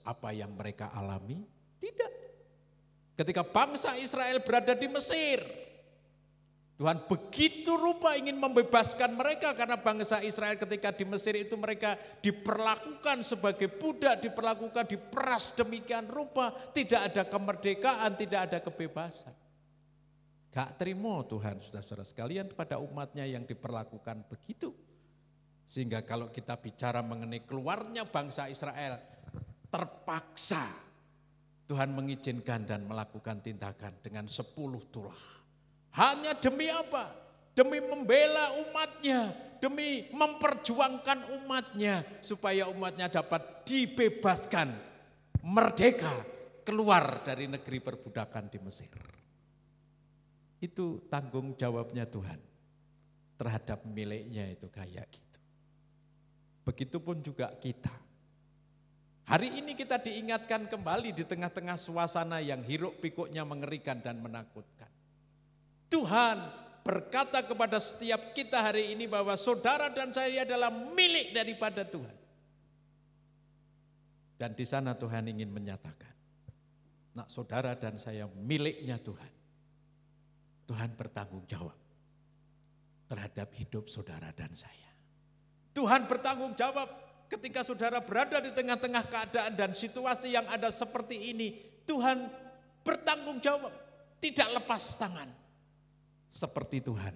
apa yang mereka alami? Tidak. Ketika bangsa Israel berada di Mesir, Tuhan begitu rupa ingin membebaskan mereka karena bangsa Israel ketika di Mesir itu mereka diperlakukan sebagai budak, diperlakukan diperas demikian rupa, tidak ada kemerdekaan, tidak ada kebebasan. Gak terima Tuhan saudara-saudara sekalian pada umatnya yang diperlakukan begitu. Sehingga kalau kita bicara mengenai keluarnya bangsa Israel, terpaksa Tuhan mengizinkan dan melakukan tindakan dengan 10 tulah. Hanya demi apa? Demi membela umatnya, demi memperjuangkan umatnya, supaya umatnya dapat dibebaskan, merdeka, keluar dari negeri perbudakan di Mesir. Itu tanggung jawabnya Tuhan terhadap miliknya itu kayak gitu. Begitupun juga kita. Hari ini kita diingatkan kembali di tengah-tengah suasana yang hiruk pikuknya mengerikan dan menakutkan. Tuhan berkata kepada setiap kita hari ini bahwa saudara dan saya adalah milik daripada Tuhan. Dan di sana Tuhan ingin menyatakan, nak saudara dan saya miliknya Tuhan. Tuhan bertanggung jawab terhadap hidup saudara dan saya. Tuhan bertanggung jawab ketika saudara berada di tengah-tengah keadaan dan situasi yang ada seperti ini. Tuhan bertanggung jawab, tidak lepas tangan. Seperti Tuhan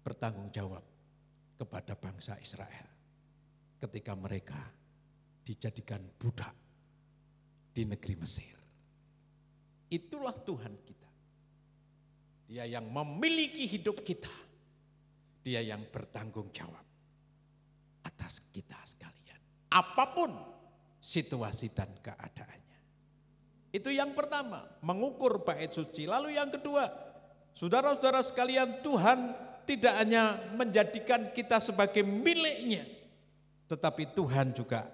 bertanggung jawab kepada bangsa Israel ketika mereka dijadikan budak di negeri Mesir. Itulah Tuhan kita. Dia yang memiliki hidup kita. Dia yang bertanggung jawab atas kita sekalian. Apapun situasi dan keadaannya. Itu yang pertama, mengukur bait suci. Lalu yang kedua, saudara-saudara sekalian, Tuhan tidak hanya menjadikan kita sebagai miliknya, tetapi Tuhan juga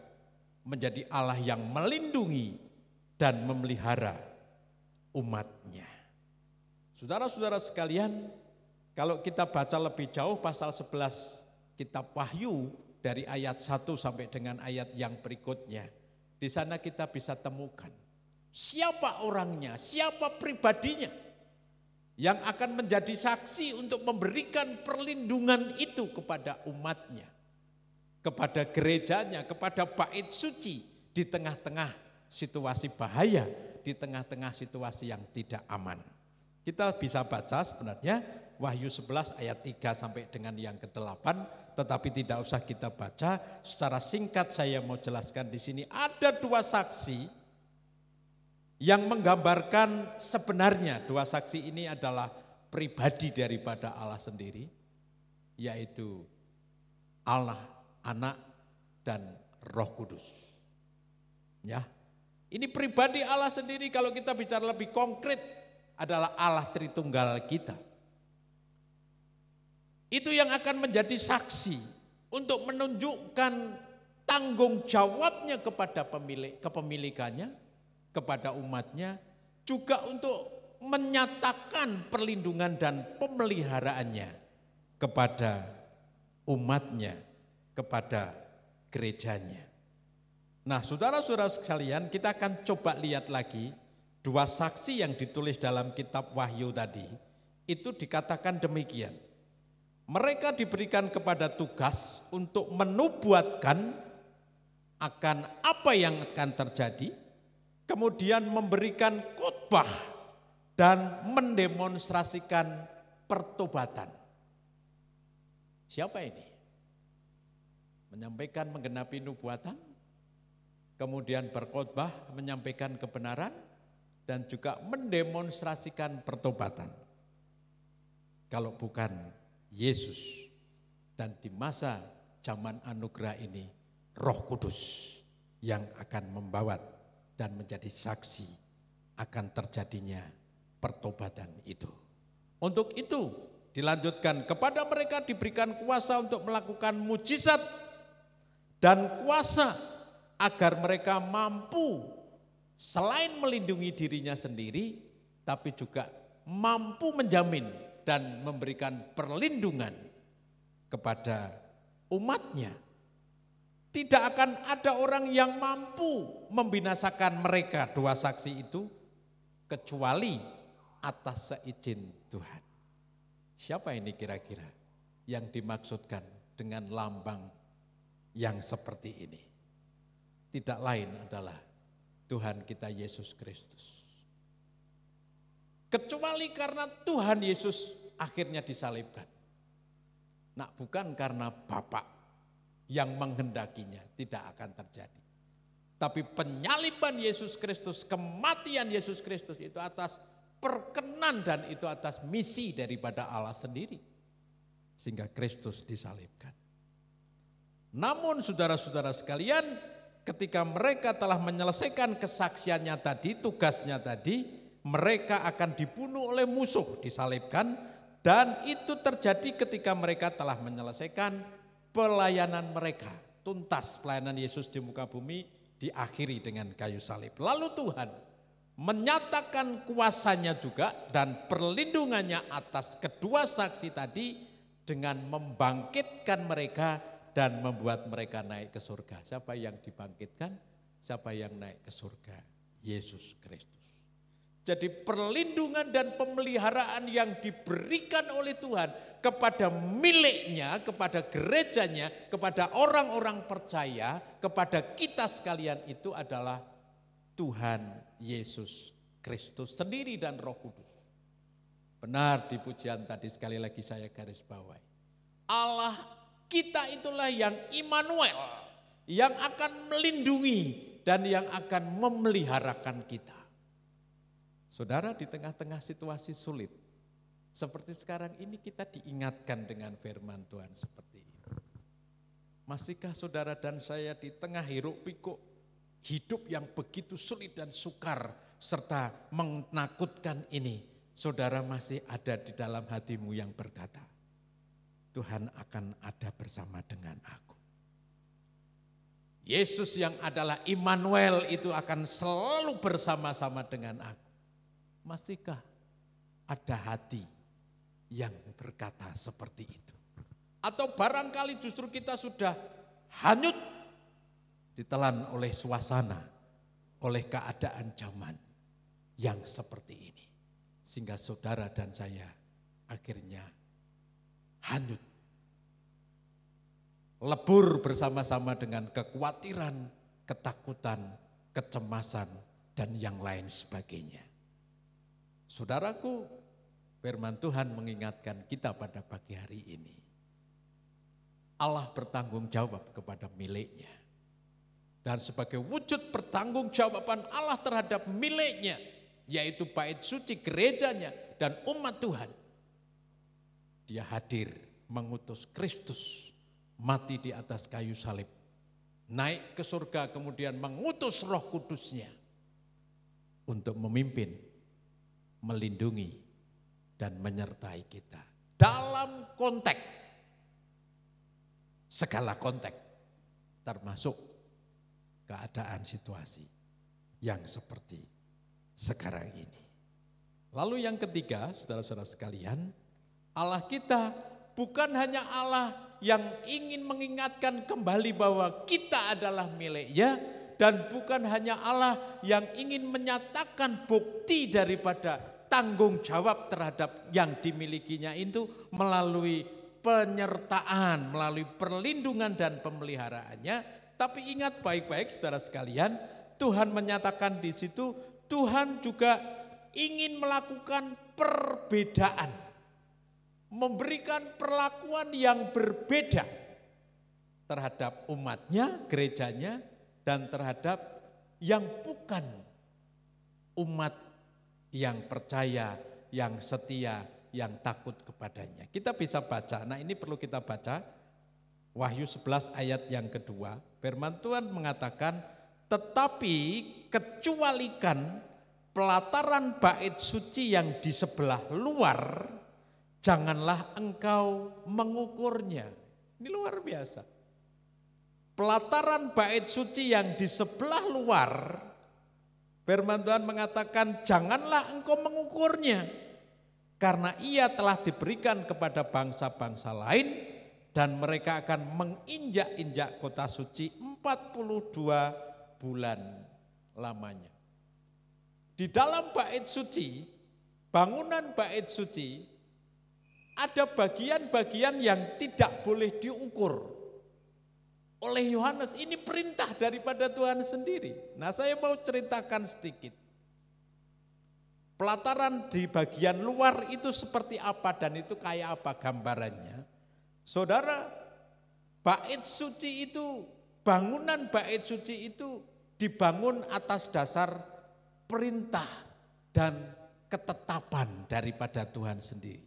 menjadi Allah yang melindungi dan memelihara umatnya. Saudara-saudara sekalian, kalau kita baca lebih jauh pasal 11 kitab Wahyu dari ayat 1 sampai dengan ayat yang berikutnya, di sana kita bisa temukan siapa orangnya, siapa pribadinya yang akan menjadi saksi untuk memberikan perlindungan itu kepada umatnya, kepada gerejanya, kepada bait suci di tengah-tengah situasi bahaya, di tengah-tengah situasi yang tidak aman. Kita bisa baca sebenarnya Wahyu 11 ayat 3 sampai dengan yang ke-8, tetapi tidak usah kita baca. Secara singkat saya mau jelaskan di sini ada dua saksi yang menggambarkan sebenarnya dua saksi ini adalah pribadi daripada Allah sendiri, yaitu Allah, Anak, dan Roh Kudus. Ya, ini pribadi Allah sendiri. Kalau kita bicara lebih konkret adalah Allah Tritunggal kita. Itu yang akan menjadi saksi untuk menunjukkan tanggung jawabnya kepada kepemilikannya, kepada umatnya, juga untuk menyatakan perlindungan dan pemeliharaannya kepada umatnya, kepada gerejanya. Nah, saudara-saudara sekalian, kita akan coba lihat lagi dua saksi yang ditulis dalam kitab Wahyu tadi. Itu dikatakan demikian. Mereka diberikan kepada tugas untuk menubuatkan akan apa yang akan terjadi, kemudian memberikan khotbah dan mendemonstrasikan pertobatan. Siapa ini? Menyampaikan menggenapi nubuatan, kemudian berkhotbah menyampaikan kebenaran, dan juga mendemonstrasikan pertobatan. Kalau bukan Yesus, dan di masa zaman anugerah ini Roh Kudus yang akan membawa dan menjadi saksi akan terjadinya pertobatan itu. Untuk itu dilanjutkan, kepada mereka diberikan kuasa untuk melakukan mujizat dan kuasa agar mereka mampu selain melindungi dirinya sendiri, tapi juga mampu menjamin dan memberikan perlindungan kepada umatnya. Tidak akan ada orang yang mampu membinasakan mereka, dua saksi itu, kecuali atas seizin Tuhan. Siapa ini kira-kira yang dimaksudkan dengan lambang yang seperti ini? Tidak lain adalah Tuhan kita Yesus Kristus. Kecuali karena Tuhan Yesus akhirnya disalibkan. Nah, bukan karena Bapa yang menghendakinya, tidak akan terjadi. Tapi penyaliban Yesus Kristus, kematian Yesus Kristus itu atas perkenan dan itu atas misi daripada Allah sendiri. Sehingga Kristus disalibkan. Namun saudara-saudara sekalian, ketika mereka telah menyelesaikan kesaksiannya tadi, tugasnya tadi, mereka akan dibunuh oleh musuh, disalibkan. Dan itu terjadi ketika mereka telah menyelesaikan pelayanan mereka. Tuntas pelayanan Yesus di muka bumi diakhiri dengan kayu salib. Lalu Tuhan menyatakan kuasanya juga dan perlindungannya atas kedua saksi tadi dengan membangkitkan mereka dan membuat mereka naik ke surga. Siapa yang dibangkitkan? Siapa yang naik ke surga? Yesus Kristus. Jadi perlindungan dan pemeliharaan yang diberikan oleh Tuhan kepada miliknya, kepada gerejanya, kepada orang-orang percaya, kepada kita sekalian itu adalah Tuhan Yesus Kristus sendiri dan Roh Kudus. Benar di pujian tadi, sekali lagi saya garis bawahi. Allah kita itulah yang Immanuel, yang akan melindungi dan yang akan memeliharakan kita. Saudara, di tengah-tengah situasi sulit, seperti sekarang ini kita diingatkan dengan firman Tuhan seperti ini. Masihkah saudara dan saya di tengah hiruk pikuk hidup yang begitu sulit dan sukar serta menakutkan ini, saudara masih ada di dalam hatimu yang berkata, Tuhan akan ada bersama dengan aku. Yesus yang adalah Immanuel itu akan selalu bersama-sama dengan aku. Masihkah ada hati yang berkata seperti itu? Atau barangkali justru kita sudah hanyut ditelan oleh suasana, oleh keadaan zaman yang seperti ini. Sehingga saudara dan saya akhirnya hanyut. Lebur bersama-sama dengan kekhawatiran, ketakutan, kecemasan, dan yang lain sebagainya. Saudaraku, firman Tuhan mengingatkan kita pada pagi hari ini. Allah bertanggung jawab kepada miliknya. Dan sebagai wujud pertanggungjawaban Allah terhadap miliknya, yaitu bait suci gerejanya dan umat Tuhan. Dia hadir mengutus Kristus mati di atas kayu salib. Naik ke surga kemudian mengutus Roh Kudusnya untuk memimpin, melindungi dan menyertai kita dalam konteks, segala konteks, termasuk keadaan situasi yang seperti sekarang ini. Lalu yang ketiga, saudara-saudara sekalian, Allah kita bukan hanya Allah yang ingin mengingatkan kembali bahwa kita adalah miliknya, dan bukan hanya Allah yang ingin menyatakan bukti daripada tanggung jawab terhadap yang dimilikinya itu melalui penyertaan, melalui perlindungan dan pemeliharaannya, Tapi ingat baik-baik saudara sekalian, Tuhan menyatakan di situ, Tuhan juga ingin melakukan perbedaan. Memberikan perlakuan yang berbeda terhadap umatnya, gerejanya, dan terhadap yang bukan umat yang percaya, yang setia, yang takut kepadanya. Kita bisa baca, nah ini perlu kita baca, Wahyu 11 ayat yang kedua, firman Tuhan mengatakan, tetapi kecualikan pelataran bait suci yang di sebelah luar, janganlah engkau mengukurnya. Ini luar biasa. Pelataran bait suci yang di sebelah luar, firman Tuhan mengatakan janganlah engkau mengukurnya. Karena ia telah diberikan kepada bangsa-bangsa lain dan mereka akan menginjak-injak kota suci 42 bulan lamanya. Di dalam bait suci, bangunan bait suci, ada bagian-bagian yang tidak boleh diukur oleh Yohanes. Ini perintah daripada Tuhan sendiri. Nah, saya mau ceritakan sedikit. Pelataran di bagian luar itu seperti apa dan itu kayak apa gambarannya. Saudara, bait suci itu, bangunan bait suci itu dibangun atas dasar perintah dan ketetapan daripada Tuhan sendiri.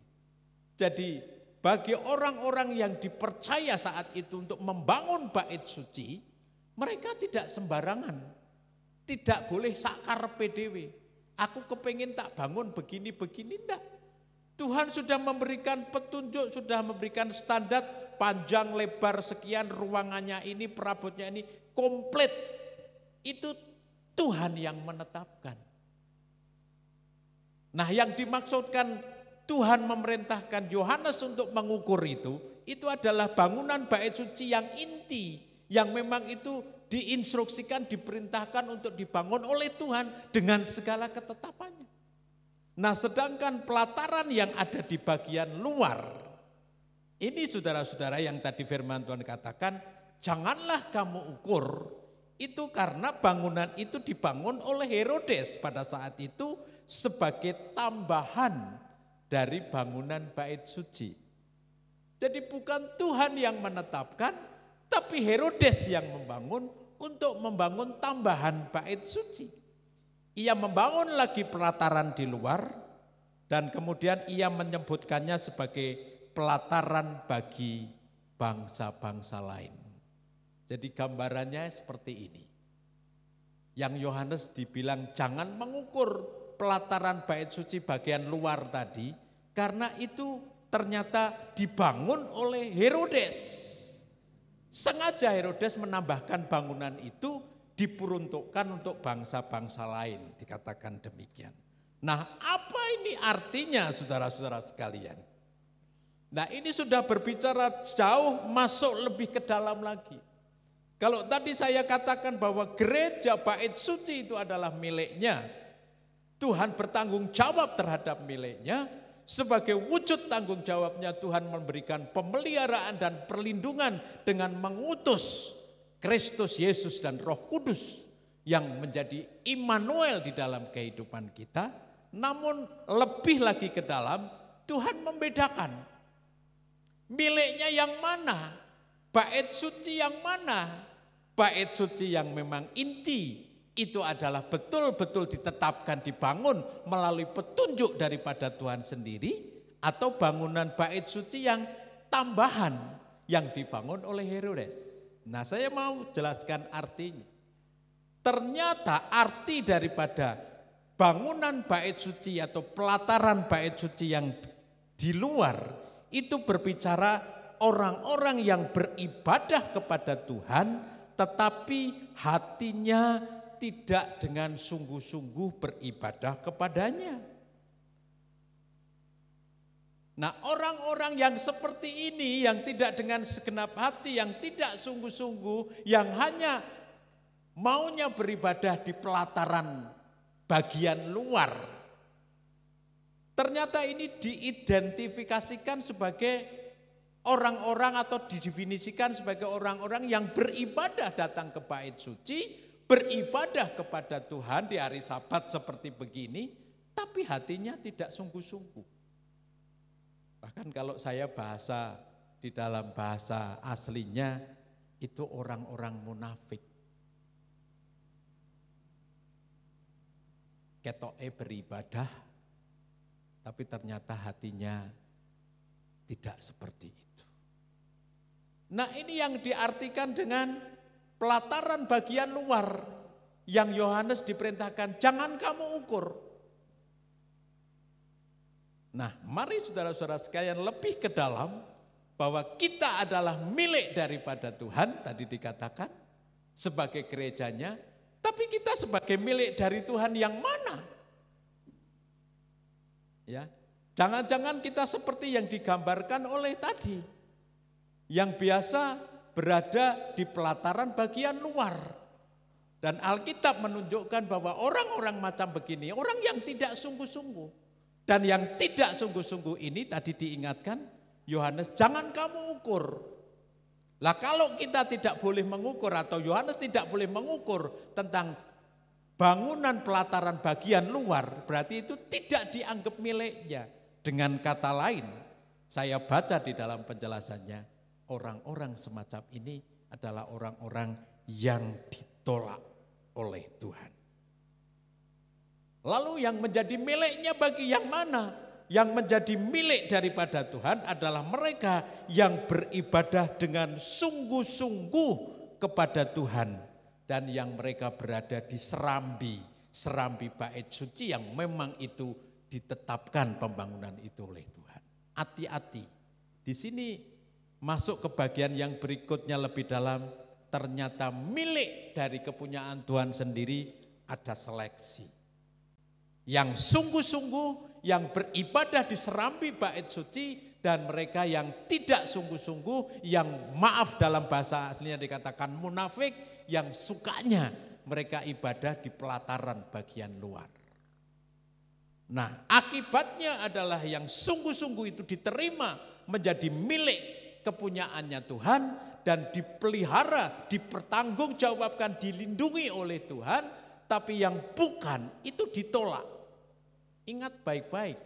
Jadi bagi orang-orang yang dipercaya saat itu untuk membangun bait suci, mereka tidak sembarangan, tidak boleh sakar PDW. Aku kepengen tak bangun begini-begini, enggak. Tuhan sudah memberikan petunjuk, sudah memberikan standar panjang, lebar, sekian, ruangannya ini, perabotnya ini, komplit. Itu Tuhan yang menetapkan. Nah, yang dimaksudkan Tuhan memerintahkan Yohanes untuk mengukur itu adalah bangunan bait suci yang inti, yang memang itu diinstruksikan, diperintahkan untuk dibangun oleh Tuhan dengan segala ketetapannya. Nah, sedangkan pelataran yang ada di bagian luar, ini saudara-saudara yang tadi firman Tuhan katakan, janganlah kamu ukur, itu karena bangunan itu dibangun oleh Herodes pada saat itu sebagai tambahan dari bangunan bait suci. Jadi bukan Tuhan yang menetapkan, tapi Herodes yang membangun untuk membangun tambahan bait suci. Ia membangun lagi pelataran di luar dan kemudian ia menyebutkannya sebagai pelataran bagi bangsa-bangsa lain. Jadi gambarannya seperti ini. Yang Yohanes dibilang jangan mengukur pelataran bait suci bagian luar tadi, karena itu ternyata dibangun oleh Herodes. Sengaja Herodes menambahkan bangunan itu diperuntukkan untuk bangsa-bangsa lain, dikatakan demikian. Nah, apa ini artinya saudara-saudara sekalian? Nah, ini sudah berbicara jauh, masuk lebih ke dalam lagi. Kalau tadi saya katakan bahwa gereja bait suci itu adalah miliknya, Tuhan bertanggung jawab terhadap miliknya. Sebagai wujud tanggung jawabnya Tuhan memberikan pemeliharaan dan perlindungan dengan mengutus Kristus Yesus dan Roh Kudus yang menjadi Immanuel di dalam kehidupan kita. Namun lebih lagi ke dalam, Tuhan membedakan miliknya yang mana, bait suci yang mana. Bait suci yang memang inti itu adalah betul-betul ditetapkan, dibangun melalui petunjuk daripada Tuhan sendiri, atau bangunan bait suci yang tambahan yang dibangun oleh Herodes. Nah, saya mau jelaskan artinya. Ternyata arti daripada bangunan bait suci atau pelataran bait suci yang di luar itu berbicara orang-orang yang beribadah kepada Tuhan tetapi hatinya tidak dengan sungguh-sungguh beribadah kepadanya. Nah, orang-orang yang seperti ini, yang tidak dengan segenap hati, yang tidak sungguh-sungguh, yang hanya maunya beribadah di pelataran bagian luar, ternyata ini diidentifikasikan sebagai orang-orang atau didefinisikan sebagai orang-orang yang beribadah datang ke bait suci, beribadah kepada Tuhan di hari Sabat seperti begini, tapi hatinya tidak sungguh-sungguh. Bahkan kalau saya bahasa di dalam bahasa aslinya itu orang-orang munafik. Ketoke beribadah, tapi ternyata hatinya tidak seperti itu. Nah, ini yang diartikan dengan pelataran bagian luar yang Yohanes diperintahkan, jangan kamu ukur. Nah, mari saudara-saudara sekalian lebih ke dalam bahwa kita adalah milik daripada Tuhan, tadi dikatakan sebagai gerejanya, tapi kita sebagai milik dari Tuhan yang mana? Ya, jangan-jangan kita seperti yang digambarkan oleh tadi, yang biasa berada di pelataran bagian luar. Dan Alkitab menunjukkan bahwa orang-orang macam begini, orang yang tidak sungguh-sungguh. Dan yang tidak sungguh-sungguh ini tadi diingatkan, Yohanes, jangan kamu ukur. Lah kalau kita tidak boleh mengukur atau Yohanes tidak boleh mengukur tentang bangunan pelataran bagian luar, berarti itu tidak dianggap miliknya. Dengan kata lain, saya baca di dalam penjelasannya, orang-orang semacam ini adalah orang-orang yang ditolak oleh Tuhan. Lalu yang menjadi miliknya bagi yang mana? Yang menjadi milik daripada Tuhan adalah mereka yang beribadah dengan sungguh-sungguh kepada Tuhan. Dan yang mereka berada di serambi bait suci yang memang itu ditetapkan pembangunan itu oleh Tuhan. Hati-hati, di sini masuk ke bagian yang berikutnya lebih dalam, ternyata milik dari kepunyaan Tuhan sendiri ada seleksi. Yang sungguh-sungguh, yang beribadah di serambi bait suci, dan mereka yang tidak sungguh-sungguh, yang maaf dalam bahasa aslinya dikatakan munafik, yang sukanya mereka ibadah di pelataran bagian luar. Nah, akibatnya adalah yang sungguh-sungguh itu diterima menjadi milik kepunyaannya Tuhan dan dipelihara, dipertanggungjawabkan, dilindungi oleh Tuhan, tapi yang bukan itu ditolak. Ingat baik-baik,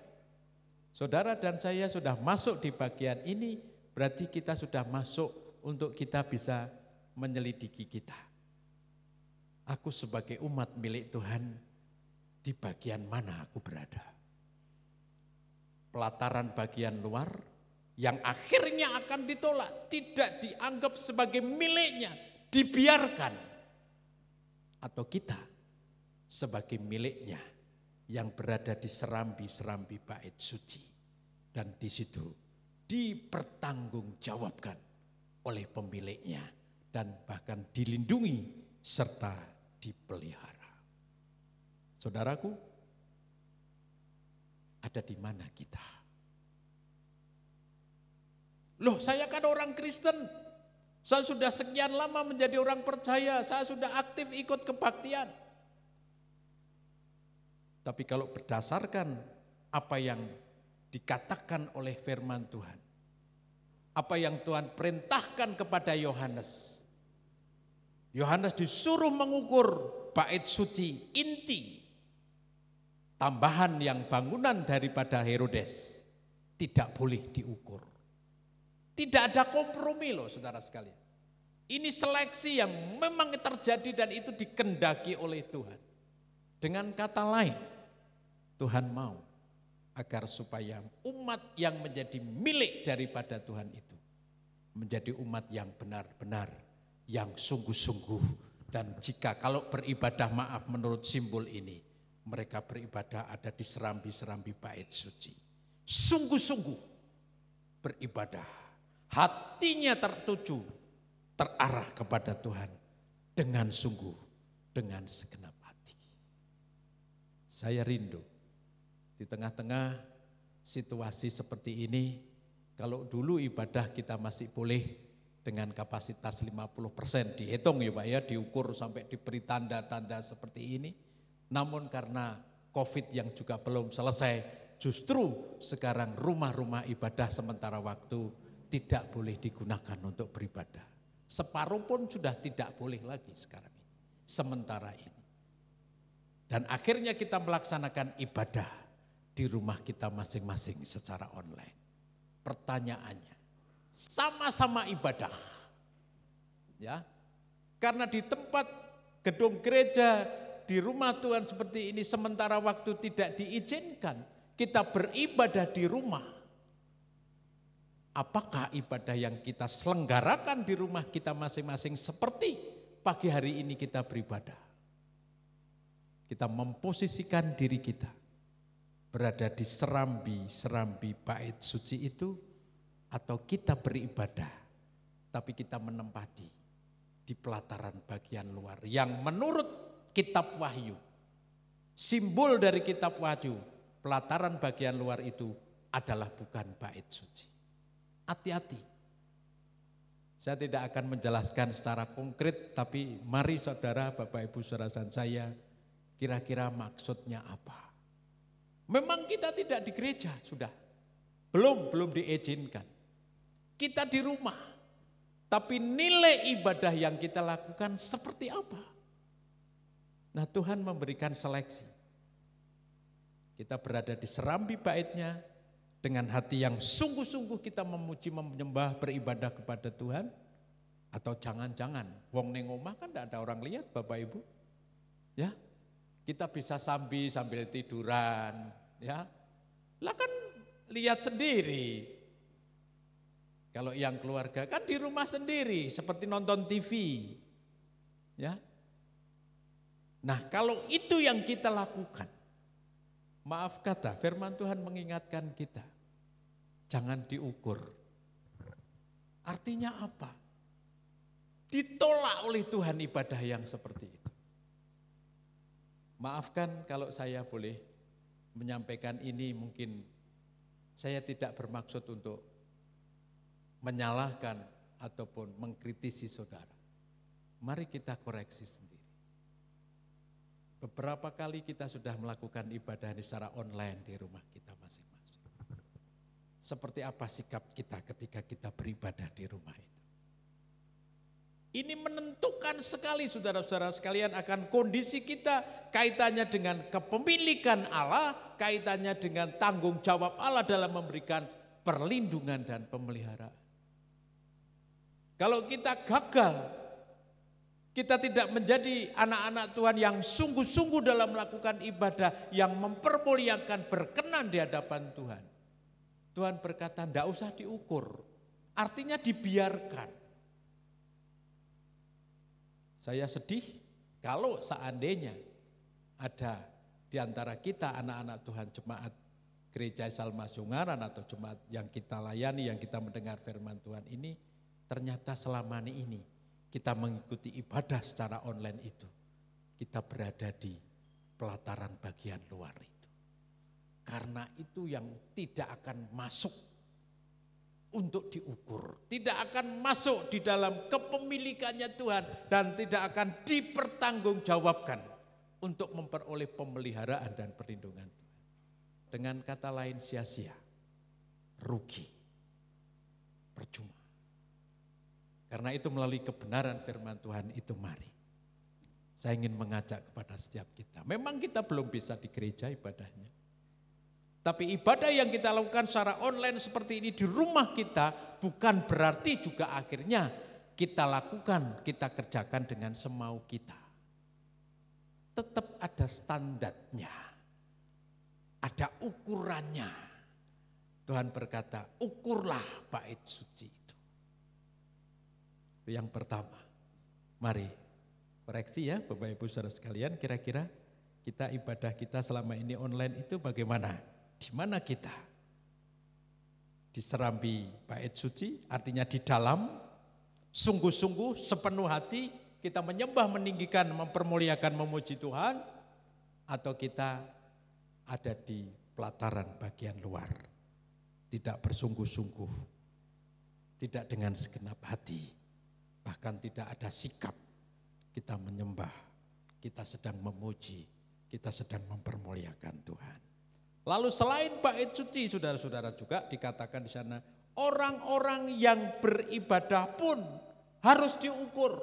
saudara dan saya sudah masuk di bagian ini, berarti kita sudah masuk untuk kita bisa menyelidiki kita. Aku sebagai umat milik Tuhan, di bagian mana aku berada? Pelataran bagian luar yang akhirnya akan ditolak, tidak dianggap sebagai miliknya, dibiarkan. Atau kita sebagai miliknya, yang berada di serambi bait suci, dan di situ dipertanggungjawabkan oleh pemiliknya dan bahkan dilindungi serta dipelihara. Saudaraku, ada di mana kita? Loh, saya kan orang Kristen, saya sudah sekian lama menjadi orang percaya, saya sudah aktif ikut kebaktian. Tapi kalau berdasarkan apa yang dikatakan oleh firman Tuhan, apa yang Tuhan perintahkan kepada Yohanes, Yohanes disuruh mengukur bait suci inti, tambahan yang bangunan daripada Herodes, tidak boleh diukur. Tidak ada kompromi loh saudara sekalian. Ini seleksi yang memang terjadi dan itu dikendaki oleh Tuhan. Dengan kata lain, Tuhan mau agar supaya umat yang menjadi milik daripada Tuhan itu menjadi umat yang benar-benar, yang sungguh-sungguh. Dan jika kalau beribadah, maaf menurut simbol ini, mereka beribadah ada di serambi bait suci. Sungguh-sungguh beribadah, hatinya tertuju, terarah kepada Tuhan dengan sungguh, dengan segenap hati. Saya rindu di tengah-tengah situasi seperti ini, kalau dulu ibadah kita masih boleh dengan kapasitas 50%, dihitung ya Pak ya, diukur sampai diberi tanda-tanda seperti ini. Namun karena COVID yang juga belum selesai, justru sekarang rumah-rumah ibadah sementara waktu tidak boleh digunakan untuk beribadah. Separuh pun sudah tidak boleh lagi sekarang ini, sementara ini. Dan akhirnya kita melaksanakan ibadah di rumah kita masing-masing secara online. Pertanyaannya, sama-sama ibadah. Ya. Karena di tempat gedung gereja, di rumah Tuhan seperti ini sementara waktu tidak diizinkan kita beribadah di rumah. Apakah ibadah yang kita selenggarakan di rumah kita masing-masing seperti pagi hari ini kita beribadah? Kita memposisikan diri kita berada di serambi bait suci itu, atau kita beribadah tapi kita menempati di pelataran bagian luar yang menurut kitab Wahyu, simbol dari kitab Wahyu, pelataran bagian luar itu adalah bukan bait suci. Hati-hati. Saya tidak akan menjelaskan secara konkret, tapi mari saudara, Bapak Ibu saudara dan saya, kira-kira maksudnya apa? Memang kita tidak di gereja, sudah. Belum diizinkan. Kita di rumah. Tapi nilai ibadah yang kita lakukan seperti apa? Nah, Tuhan memberikan seleksi. Kita berada di serambi baitnya dengan hati yang sungguh-sungguh kita memuji, menyembah, beribadah kepada Tuhan. Atau jangan-jangan wong ning omah kan tidak ada orang lihat, Bapak Ibu. Ya. Kita bisa sambil tiduran, ya. Lah kan lihat sendiri. Kalau yang keluarga kan di rumah sendiri seperti nonton TV. Ya. Nah, kalau itu yang kita lakukan, maaf kata, firman Tuhan mengingatkan kita, jangan diukur. Artinya apa? Ditolak oleh Tuhan ibadah yang seperti itu. Maafkan kalau saya boleh menyampaikan ini, mungkin saya tidak bermaksud untuk menyalahkan ataupun mengkritisi saudara. Mari kita koreksi sendiri. Beberapa kali kita sudah melakukan ibadah ini secara online di rumah kita masing-masing. Seperti apa sikap kita ketika kita beribadah di rumah itu? Ini menentukan sekali saudara-saudara sekalian akan kondisi kita, kaitannya dengan kepemilikan Allah, kaitannya dengan tanggung jawab Allah dalam memberikan perlindungan dan pemeliharaan. Kalau kita gagal, kita tidak menjadi anak-anak Tuhan yang sungguh-sungguh dalam melakukan ibadah, yang mempermuliakan, berkenan di hadapan Tuhan. Tuhan berkata, tidak usah diukur, artinya dibiarkan. Saya sedih kalau seandainya ada di antara kita anak-anak Tuhan, jemaat gereja Salma Sungaran atau jemaat yang kita layani, yang kita mendengar firman Tuhan ini, ternyata selama ini kita mengikuti ibadah secara online itu, kita berada di pelataran bagian luar itu. Karena itu yang tidak akan masuk untuk diukur, tidak akan masuk di dalam kepemilikannya Tuhan dan tidak akan dipertanggungjawabkan untuk memperoleh pemeliharaan dan perlindungan Tuhan. Dengan kata lain sia-sia, rugi, percuma. Karena itu melalui kebenaran firman Tuhan itu mari. Saya ingin mengajak kepada setiap kita. Memang kita belum bisa di gereja ibadahnya. Tapi ibadah yang kita lakukan secara online seperti ini di rumah kita bukan berarti juga akhirnya kita lakukan, kita kerjakan dengan semau kita. Tetap ada standarnya, ada ukurannya. Tuhan berkata, ukurlah bait suci itu. Itu yang pertama. Mari koreksi ya Bapak Ibu saudara sekalian, kira-kira kita ibadah kita selama ini online itu bagaimana? Di mana kita? Di serambi bait suci, artinya di dalam, sungguh-sungguh sepenuh hati kita menyembah, meninggikan, mempermuliakan, memuji Tuhan, atau kita ada di pelataran bagian luar, tidak bersungguh-sungguh, tidak dengan segenap hati, bahkan tidak ada sikap kita menyembah, kita sedang memuji, kita sedang mempermuliakan Tuhan. Lalu selain bait suci, saudara-saudara juga dikatakan di sana Orang-orang yang beribadah pun harus diukur.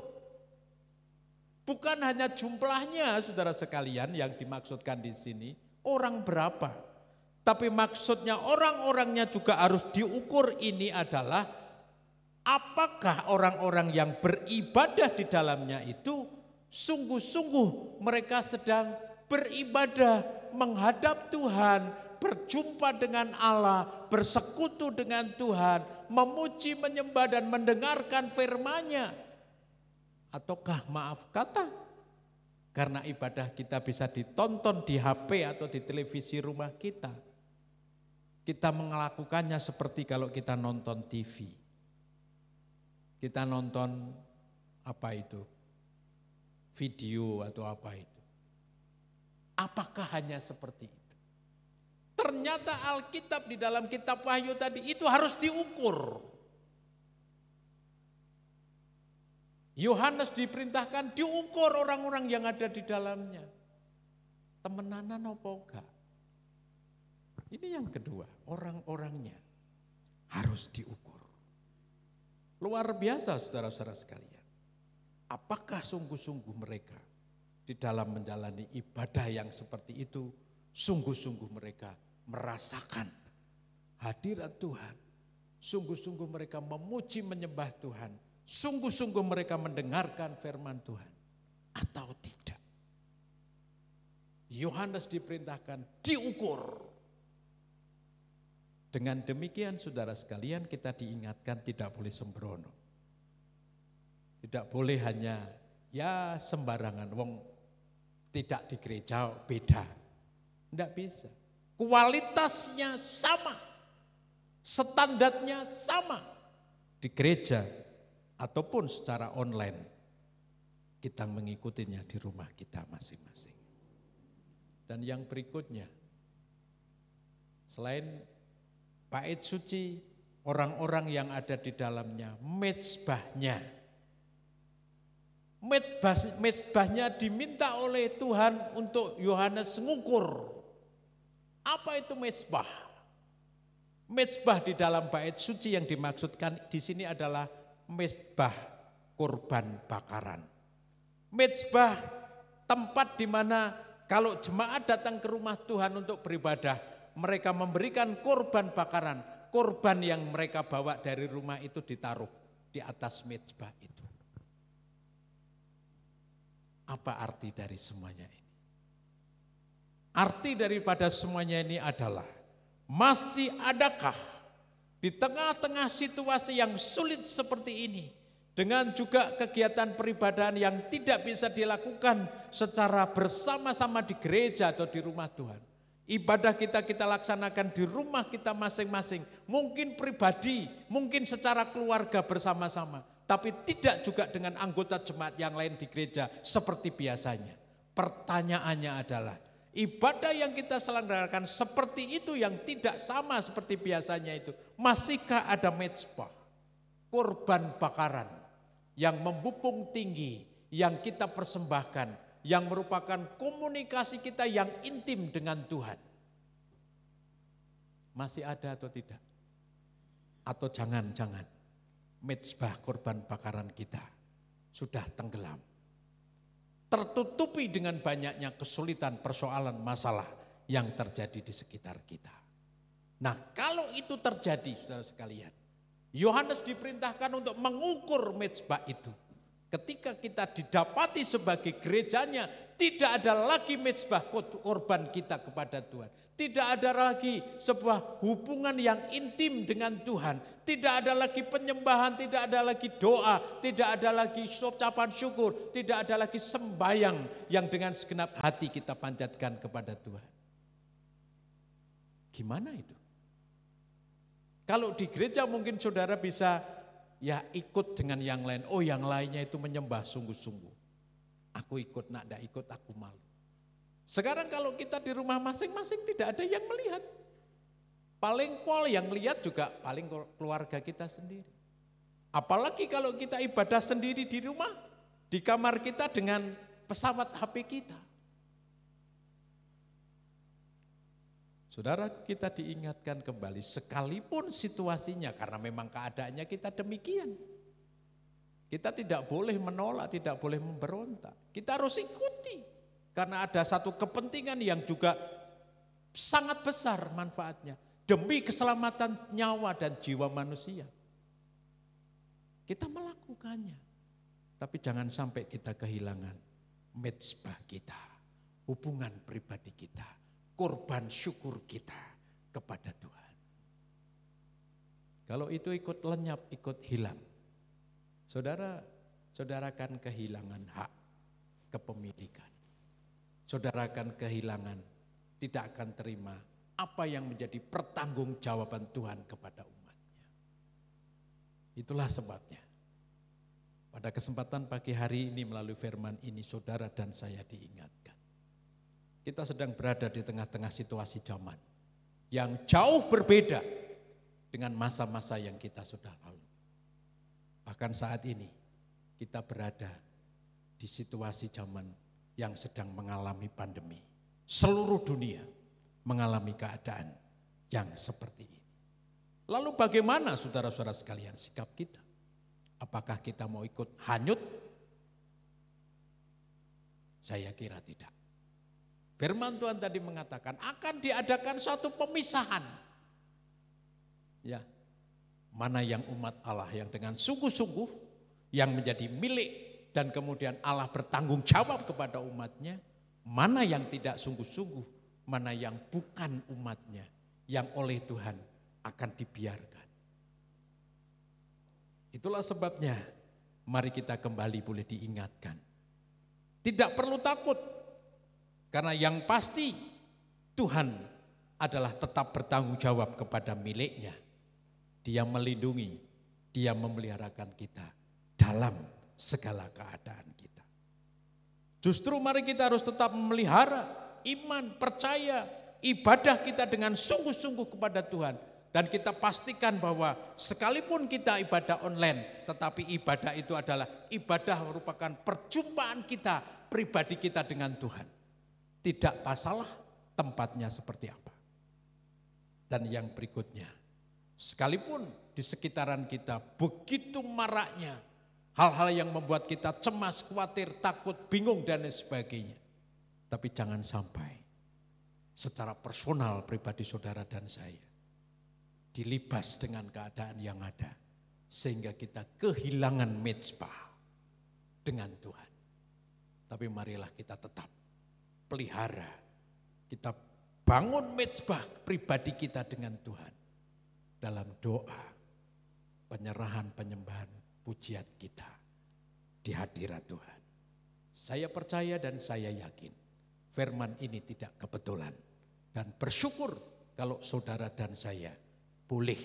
Bukan hanya jumlahnya, saudara sekalian, yang dimaksudkan di sini, orang berapa. Tapi maksudnya orang-orangnya juga harus diukur. Ini adalah apakah orang-orang yang beribadah di dalamnya itu sungguh-sungguh mereka sedang beribadah menghadap Tuhan, berjumpa dengan Allah, bersekutu dengan Tuhan, memuji, menyembah dan mendengarkan firman-Nya. Ataukah maaf kata, karena ibadah kita bisa ditonton di HP atau di televisi rumah kita, kita melakukannya seperti kalau kita nonton TV. Kita nonton apa itu? Video atau apa itu. Apakah hanya seperti itu? Ternyata Alkitab di dalam kitab Wahyu tadi itu harus diukur. Yohanes diperintahkan diukur orang-orang yang ada di dalamnya. Temenanan apa enggak? Ini yang kedua, orang-orangnya harus diukur. Luar biasa saudara-saudara sekalian. Apakah sungguh-sungguh mereka di dalam menjalani ibadah yang seperti itu, sungguh-sungguh mereka merasakan hadirat Tuhan. Sungguh-sungguh mereka memuji menyembah Tuhan. Sungguh-sungguh mereka mendengarkan firman Tuhan atau tidak. Yohanes diperintahkan diukur. Dengan demikian saudara sekalian kita diingatkan tidak boleh sembrono. Tidak boleh hanya ya sembarangan, wong tidak di gereja beda. Tidak bisa. Kualitasnya sama, standarnya sama di gereja ataupun secara online. Kita mengikutinya di rumah kita masing-masing. Dan yang berikutnya, selain bait suci, orang-orang yang ada di dalamnya, mezbahnya. Mezbahnya diminta oleh Tuhan untuk Yohanes ngukur. Apa itu mezbah? Mezbah di dalam bait suci yang dimaksudkan di sini adalah mezbah kurban bakaran. Mezbah tempat di mana kalau jemaat datang ke rumah Tuhan untuk beribadah, mereka memberikan kurban bakaran. Kurban yang mereka bawa dari rumah itu ditaruh di atas mezbah itu. Apa arti dari semuanya ini? Arti daripada semuanya ini adalah masih adakah di tengah-tengah situasi yang sulit seperti ini, dengan juga kegiatan peribadahan yang tidak bisa dilakukan secara bersama-sama di gereja atau di rumah Tuhan. Ibadah kita laksanakan di rumah kita masing-masing, mungkin pribadi, mungkin secara keluarga bersama-sama, tapi tidak juga dengan anggota jemaat yang lain di gereja seperti biasanya. Pertanyaannya adalah, ibadah yang kita selenggarakan seperti itu yang tidak sama seperti biasanya itu, masihkah ada mezbah, kurban bakaran yang membubung tinggi, yang kita persembahkan, yang merupakan komunikasi kita yang intim dengan Tuhan? Masih ada atau tidak? Atau jangan-jangan mezbah kurban bakaran kita sudah tenggelam, tertutupi dengan banyaknya kesulitan, persoalan, masalah yang terjadi di sekitar kita. Nah, kalau itu terjadi saudara sekalian, Yohanes diperintahkan untuk mengukur mezbah itu. Ketika kita didapati sebagai gerejanya, tidak ada lagi mezbah korban kita kepada Tuhan. Tidak ada lagi sebuah hubungan yang intim dengan Tuhan. Tidak ada lagi penyembahan, tidak ada lagi doa, tidak ada lagi ucapan syukur, tidak ada lagi sembayang yang dengan segenap hati kita panjatkan kepada Tuhan. Gimana itu? Kalau di gereja mungkin saudara bisa ya ikut dengan yang lain. Oh, yang lainnya itu menyembah sungguh-sungguh. Aku ikut, nak tidak ikut aku malu. Sekarang kalau kita di rumah masing-masing tidak ada yang melihat. Paling pol yang lihat juga paling keluarga kita sendiri. Apalagi kalau kita ibadah sendiri di rumah, di kamar kita dengan pesawat HP kita. Saudara, kita diingatkan kembali sekalipun situasinya, karena memang keadaannya kita demikian. Kita tidak boleh menolak, tidak boleh memberontak. Kita harus ikuti karena ada satu kepentingan yang juga sangat besar manfaatnya demi keselamatan nyawa dan jiwa manusia. Kita melakukannya, tapi jangan sampai kita kehilangan mezbah kita, hubungan pribadi kita, korban syukur kita kepada Tuhan. Kalau itu ikut lenyap, ikut hilang, saudara akan kehilangan hak kepemilikan. Saudara akan kehilangan, tidak akan terima apa yang menjadi pertanggungjawaban Tuhan kepada umatnya. Itulah sebabnya pada kesempatan pagi hari ini melalui firman ini saudara dan saya diingatkan. Kita sedang berada di tengah-tengah situasi zaman yang jauh berbeda dengan masa-masa yang kita sudah lalui. Bahkan saat ini kita berada di situasi zaman yang sedang mengalami pandemi. Seluruh dunia mengalami keadaan yang seperti ini. Lalu bagaimana saudara-saudara sekalian sikap kita? Apakah kita mau ikut hanyut? Saya kira tidak. Firman Tuhan tadi mengatakan akan diadakan suatu pemisahan. Ya, mana yang umat Allah yang dengan sungguh-sungguh yang menjadi milik dan kemudian Allah bertanggung jawab kepada umatnya, mana yang tidak sungguh-sungguh, mana yang bukan umatnya, yang oleh Tuhan akan dibiarkan. Itulah sebabnya mari kita kembali boleh diingatkan. Tidak perlu takut, karena yang pasti Tuhan adalah tetap bertanggung jawab kepada miliknya. Dia melindungi, dia memeliharakan kita dalam segala keadaan kita. Justru mari kita harus tetap memelihara iman, percaya, ibadah kita dengan sungguh-sungguh kepada Tuhan. Dan kita pastikan bahwa sekalipun kita ibadah online, tetapi ibadah itu adalah ibadah merupakan perjumpaan kita, pribadi kita dengan Tuhan. Tidak masalah tempatnya seperti apa. Dan yang berikutnya, sekalipun di sekitaran kita begitu maraknya hal-hal yang membuat kita cemas, khawatir, takut, bingung dan lain sebagainya. Tapi jangan sampai secara personal pribadi saudara dan saya dilibas dengan keadaan yang ada. Sehingga kita kehilangan mezbah dengan Tuhan. Tapi marilah kita tetap pelihara, kita bangun mezbah pribadi kita dengan Tuhan. Dalam doa, penyerahan, penyembahan, pujian kita di hadirat Tuhan. Saya percaya dan saya yakin firman ini tidak kebetulan. Dan bersyukur kalau saudara dan saya boleh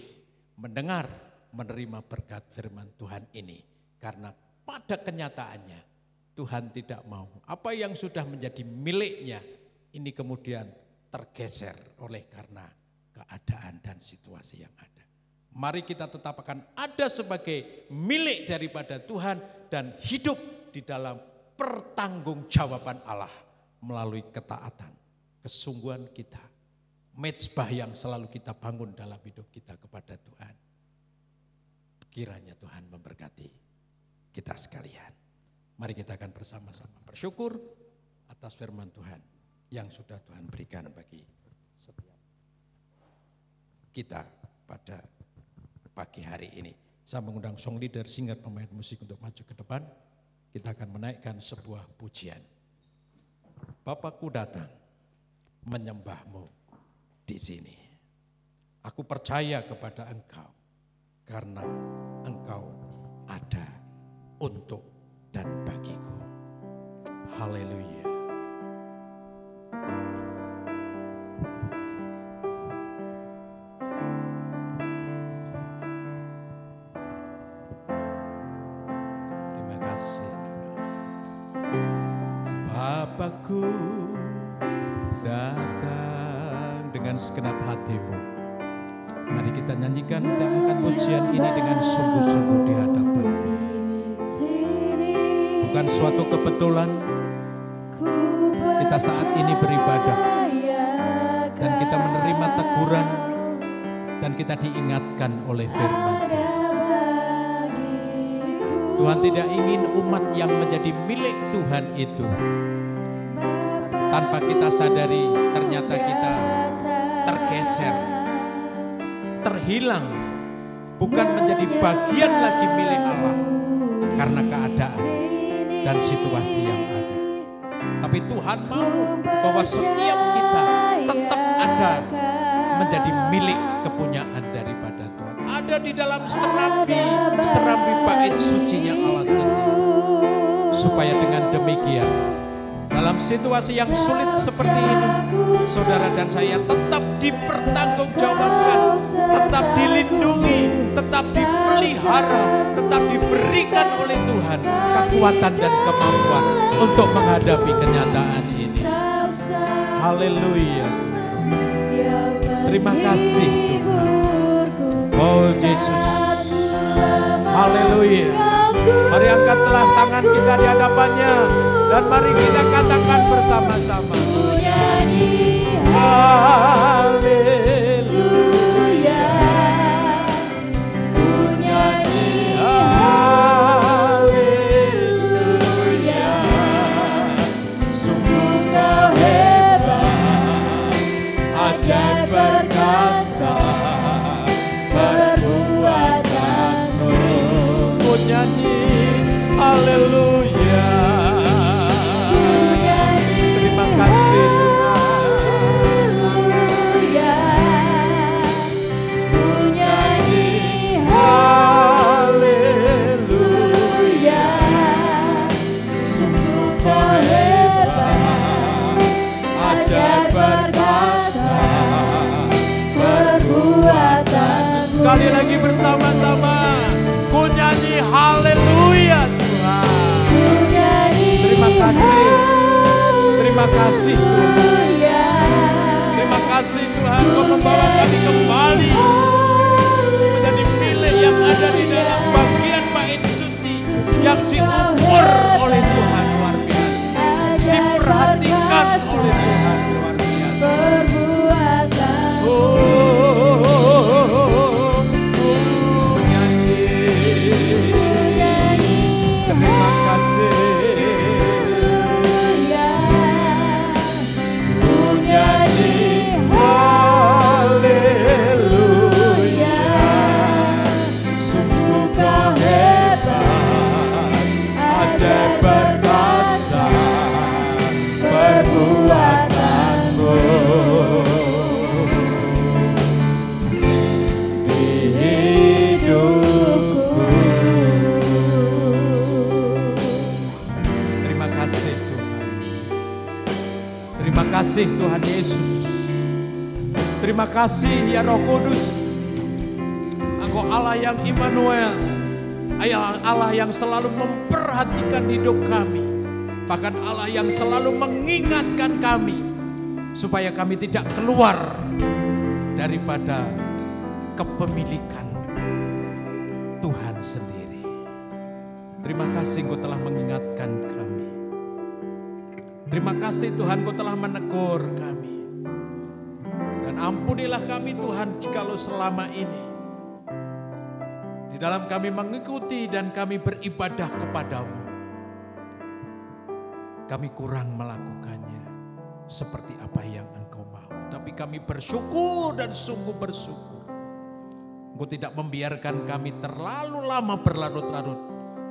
mendengar, menerima berkat firman Tuhan ini. Karena pada kenyataannya Tuhan tidak mau apa yang sudah menjadi miliknya ini kemudian tergeser oleh karena keadaan dan situasi yang ada. Mari kita tetap akan ada sebagai milik daripada Tuhan dan hidup di dalam pertanggungjawaban Allah melalui ketaatan, kesungguhan kita, mezbah yang selalu kita bangun dalam hidup kita kepada Tuhan. Kiranya Tuhan memberkati kita sekalian. Mari kita akan bersama-sama bersyukur atas firman Tuhan yang sudah Tuhan berikan bagi setiap kita pada pagi hari ini. Saya mengundang song leader, singer, pemain musik untuk maju ke depan. Kita akan menaikkan sebuah pujian. Bapakku datang menyembahmu di sini. Aku percaya kepada Engkau karena Engkau ada untuk dan bagiku. Haleluya. Bapakku datang dengan segenap hatimu. Mari kita nyanyikan dan angkat pujian ini dengan sungguh-sungguh di hadapan. Bukan suatu kebetulan kita saat ini beribadah dan kita menerima hiburan, dan kita diingatkan oleh firman. Tuhan tidak ingin umat yang menjadi milik Tuhan itu tanpa kita sadari ternyata kita tergeser, terhilang, bukan menjadi bagian lagi milik Allah karena keadaan dan situasi yang ada. Tapi Tuhan mau bahwa setiap kita tetap ada menjadi milik kepunyaan daripada Tuhan. Ada di dalam serambi bait sucinya Allah sendiri. Supaya dengan demikian, dalam situasi yang sulit seperti ini, saudara dan saya tetap dipertanggungjawabkan, tetap dilindungi, tetap dipelihara, tetap diberikan oleh Tuhan kekuatan dan kemampuan untuk menghadapi kenyataan ini. Haleluya. Terima kasih Tuhan. Oh Yesus. Haleluya. Mari angkatlah tangan kita di hadapannya dan mari kita katakan bersama-sama. Haleluya. Haleluya. Sungguh kau hebat, ajaib perkasa perbuatanmu. Ku nyanyi haleluya. Terima kasih Haleluya. Ku nyanyi haleluya. sungguh kau hebat, ajaib perkasa perbuatanmu. Sekali lagi bersama-sama ku nyanyi haleluya Tuhan. Terima kasih. Terima kasih Tuhan. Terima kasih Tuhan, kau membawa kami kembali menjadi milik yang ada di dalam bagian bait suci yang diukur oleh Tuhan luar biasa, diperhatikan oleh Tuhan luar biasa. Nyanyi. Terima kasih. Haleluya. Sungguh kau hebat, ajaib perkasa perbuatanmu. Di hidupku. Terima kasih Tuhan. Terima kasih Tuhan Yesus. Terima kasih ya Roh Kudus. Engkau Allah yang Immanuel, Allah yang selalu memperhatikan hidup kami, bahkan Allah yang selalu mengingatkan kami supaya kami tidak keluar daripada kepemilikan Tuhan sendiri. Terima kasih Engkau telah mengingatkan kami. Terima kasih Tuhan, Engkau telah menegur kami. Dan ampunilah kami Tuhan jikalau selama ini di dalam kami mengikuti dan kami beribadah kepadamu, kami kurang melakukannya seperti apa yang Engkau mau. Tapi kami bersyukur dan sungguh bersyukur. Engkau tidak membiarkan kami terlalu lama berlarut-larut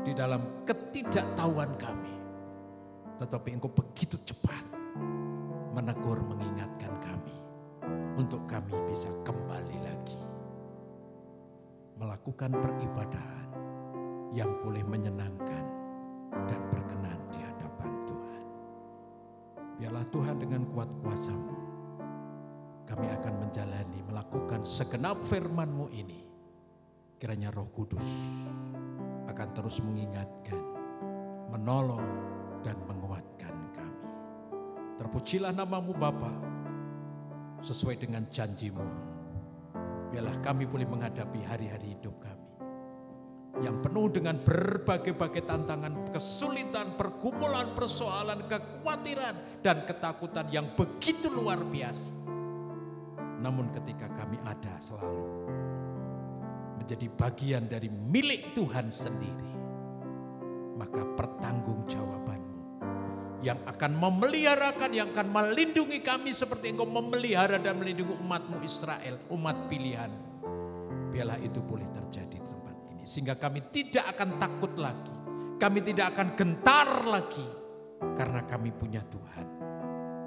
di dalam ketidaktahuan kami. Tetapi Engkau begitu cepat menegur, mengingatkan kami untuk kami bisa kembali lagi melakukan peribadahan yang boleh menyenangkan dan berkenan di hadapan Tuhan. Biarlah Tuhan dengan kuat kuasa-Mu kami akan menjalani, melakukan segenap firman-Mu ini. Kiranya Roh Kudus akan terus mengingatkan, menolong dan menguatkan kami. Terpujilah nama-Mu Bapa, sesuai dengan janji-Mu. Biarlah kami boleh menghadapi hari-hari hidup kami yang penuh dengan berbagai-bagai tantangan, kesulitan, pergumulan, persoalan, kekhawatiran, dan ketakutan yang begitu luar biasa. Namun ketika kami ada selalu menjadi bagian dari milik Tuhan sendiri, maka pertanggungjawaban-Mu yang akan memeliharakan, yang akan melindungi kami seperti Engkau memelihara dan melindungi umat-Mu Israel, umat pilihan. Biarlah itu boleh terjadi di tempat ini. Sehingga kami tidak akan takut lagi. Kami tidak akan gentar lagi. Karena kami punya Tuhan.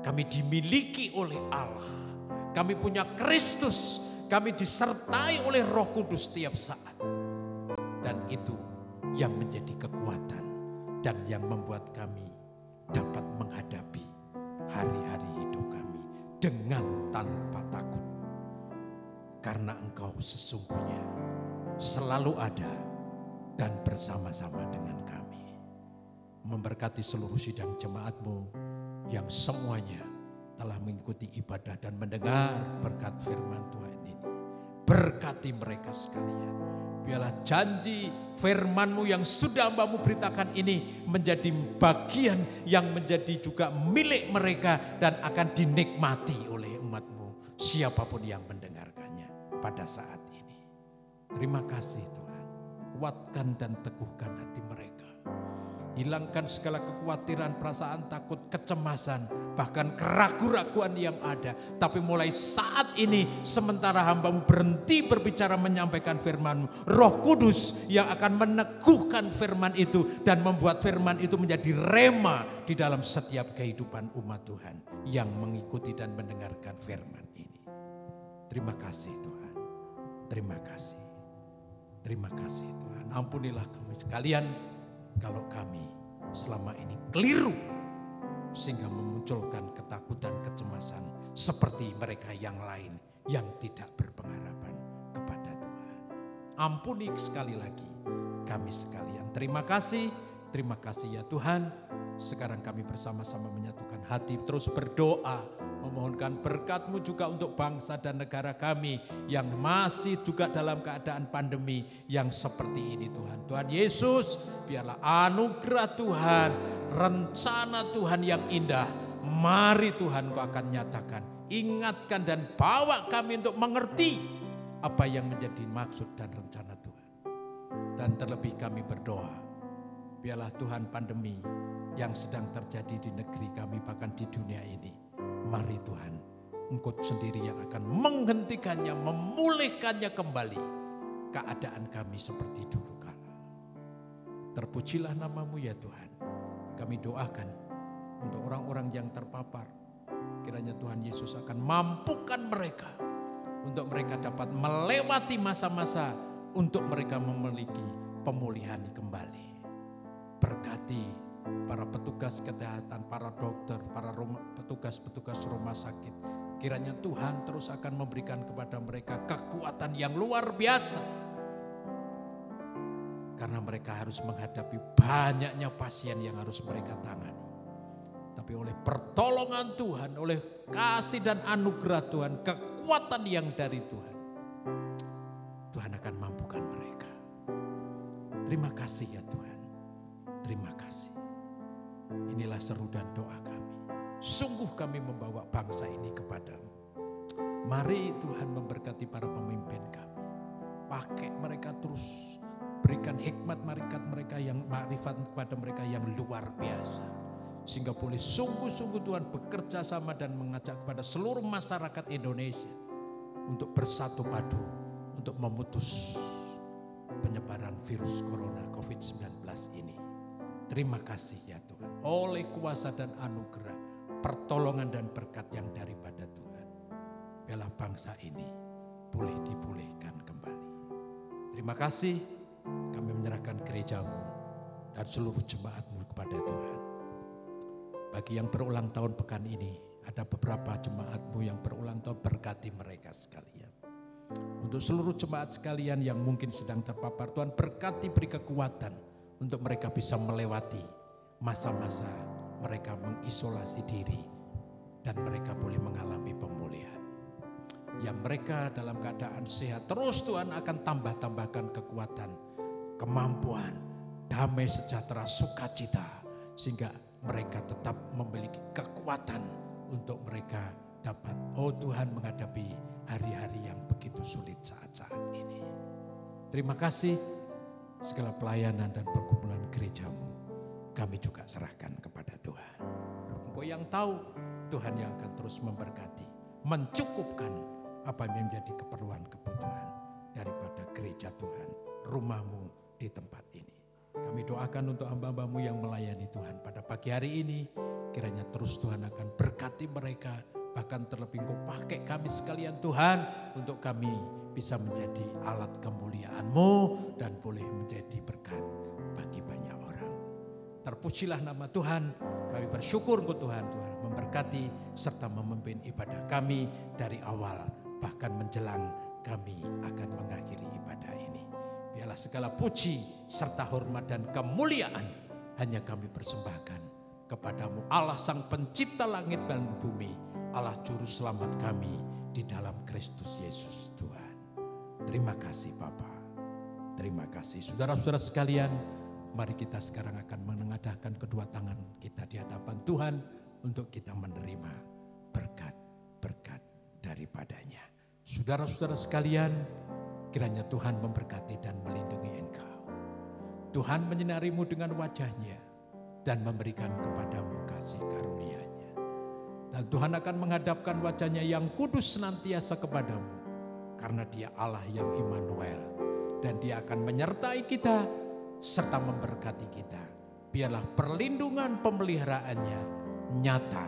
Kami dimiliki oleh Allah. Kami punya Kristus. Kami disertai oleh Roh Kudus setiap saat. Dan itu yang menjadi kekuatan. Dan yang membuat kami dapat menghadapi hari-hari hidup kami dengan tanpa takut. Karena Engkau sesungguhnya selalu ada dan bersama-sama dengan kami. Memberkati seluruh sidang jemaat-Mu yang semuanya telah mengikuti ibadah dan mendengar berkat firman Tuhan ini. Berkati mereka sekalian. Biarlah janji firman-Mu yang sudah hamba-Mu beritakan ini menjadi bagian yang menjadi juga milik mereka dan akan dinikmati oleh umat-Mu siapapun yang mendengarkannya pada saat ini. Terima kasih Tuhan. Kuatkan dan teguhkan hati mereka. Hilangkan segala kekhawatiran, perasaan takut, kecemasan, bahkan keraguan-raguan yang ada. Tapi mulai saat ini, sementara hamba-Mu berhenti berbicara menyampaikan firman-Mu, Roh Kudus yang akan meneguhkan firman itu dan membuat firman itu menjadi rema di dalam setiap kehidupan umat Tuhan yang mengikuti dan mendengarkan firman ini. Terima kasih Tuhan. Terima kasih. Terima kasih Tuhan. Ampunilah kami sekalian kalau kami selama ini keliru sehingga memunculkan ketakutan, kecemasan seperti mereka yang lain yang tidak berpengharapan kepada Tuhan. Ampuni sekali lagi kami sekalian. Terima kasih ya Tuhan. Sekarang kami bersama-sama menyatukan hati, terus berdoa, memohonkan berkat-Mu juga untuk bangsa dan negara kami yang masih juga dalam keadaan pandemi yang seperti ini Tuhan. Tuhan Yesus, biarlah anugerah Tuhan, rencana Tuhan yang indah, mari Tuhan Kau akan nyatakan, ingatkan dan bawa kami untuk mengerti apa yang menjadi maksud dan rencana Tuhan. Dan terlebih kami berdoa, biarlah Tuhan pandemi yang sedang terjadi di negeri kami bahkan di dunia ini, mari Tuhan Engkau sendiri yang akan menghentikannya, memulihkannya kembali keadaan kami seperti dulu kala. Terpujilah nama-Mu ya Tuhan. Kami doakan untuk orang-orang yang terpapar, kiranya Tuhan Yesus akan mampukan mereka untuk mereka dapat melewati masa-masa untuk mereka memiliki pemulihan kembali. Berkati para petugas kesehatan, para dokter, para petugas-petugas rumah sakit. Kiranya Tuhan terus akan memberikan kepada mereka kekuatan yang luar biasa. Karena mereka harus menghadapi banyaknya pasien yang harus mereka tangani. Tapi oleh pertolongan Tuhan, oleh kasih dan anugerah Tuhan, kekuatan yang dari Tuhan, Tuhan akan mampukan mereka. Terima kasih ya Tuhan. Terima kasih. Inilah seru dan doa kami. Sungguh kami membawa bangsa ini kepadamu. Mari Tuhan memberkati para pemimpin kami. Pakai mereka terus. Berikan hikmat mereka yang makrifat kepada mereka yang luar biasa. Sehingga boleh sungguh-sungguh Tuhan bekerja sama dan mengajak kepada seluruh masyarakat Indonesia. Untuk bersatu padu. Untuk memutus penyebaran virus corona COVID-19 ini. Terima kasih ya Tuhan. Oleh kuasa dan anugerah, pertolongan dan berkat yang daripada Tuhan, biarlah bangsa ini boleh dipulihkan kembali. Terima kasih, kami menyerahkan gereja-Mu dan seluruh jemaat-Mu kepada Tuhan. Bagi yang berulang tahun pekan ini, ada beberapa jemaat-Mu yang berulang tahun, berkati mereka sekalian. Untuk seluruh jemaat sekalian yang mungkin sedang terpapar, Tuhan berkati, beri kekuatan untuk mereka bisa melewati masa-masa mereka mengisolasi diri dan mereka boleh mengalami pemulihan. Yang mereka dalam keadaan sehat, terus Tuhan akan tambahkan kekuatan, kemampuan, damai, sejahtera, sukacita, sehingga mereka tetap memiliki kekuatan untuk mereka dapat, oh Tuhan, menghadapi hari-hari yang begitu sulit saat-saat ini. Terima kasih segala pelayanan dan pergumulan gerejamu kami juga serahkan kepada Tuhan. Engkau yang tahu, Tuhan yang akan terus memberkati, mencukupkan apa yang menjadi keperluan-kebutuhan daripada gereja Tuhan, rumahmu di tempat ini. Kami doakan untuk hamba-hambamu yang melayani Tuhan pada pagi hari ini, kiranya terus Tuhan akan berkati mereka, bahkan terlebih Engkau pakai kami sekalian Tuhan, untuk kami bisa menjadi alat kemuliaan-Mu dan boleh menjadi berkat bagi banyak orang. Terpujilah nama Tuhan, kami bersyukur untuk Tuhan memberkati serta memimpin ibadah kami dari awal bahkan menjelang kami akan mengakhiri ibadah ini. Biarlah segala puji serta hormat dan kemuliaan hanya kami persembahkan kepadamu, Allah Sang Pencipta langit dan bumi, Allah Juru Selamat kami di dalam Kristus Yesus Tuhan. Terima kasih Bapa, terima kasih. Saudara-saudara sekalian, mari kita sekarang akan menengadahkan kedua tangan kita di hadapan Tuhan untuk kita menerima berkat-berkat daripadanya. Saudara-saudara sekalian, kiranya Tuhan memberkati dan melindungi engkau. Tuhan menyinarimu dengan wajahnya dan memberikan kepadamu kasih karunia-Nya. Dan Tuhan akan menghadapkan wajahnya yang kudus senantiasa kepadamu, karena Dia Allah yang Immanuel, dan Dia akan menyertai kita serta memberkati kita. Biarlah perlindungan pemeliharaannya nyata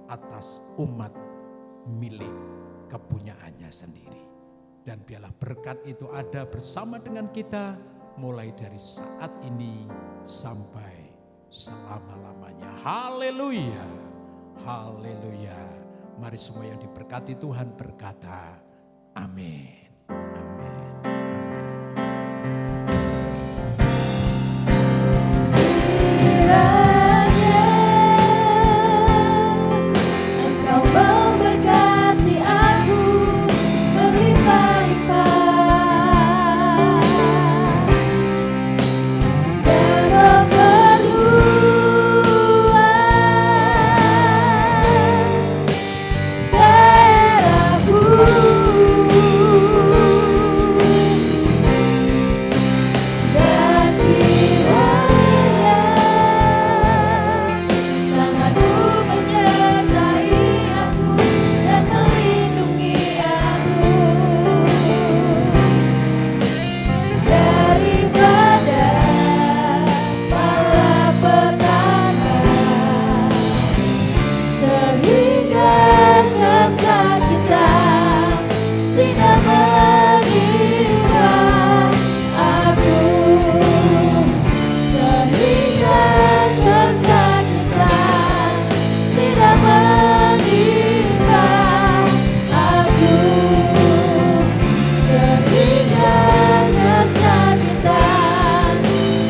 atas umat milik kepunyaannya sendiri. Dan biarlah berkat itu ada bersama dengan kita mulai dari saat ini sampai selama-lamanya. Haleluya, haleluya. Mari semua yang diberkati Tuhan berkata amin. Amin. Kiranya Engkau memberkati aku berlimpah-limpah, dan memperluas daerahku. Dan kiranya tanganmu menyertai aku dan melindungi aku daripada malapetaka, sehingga kesakitan tidak menimpa aku, sehingga kesakitan tidak menimpa aku, sehingga kesakitan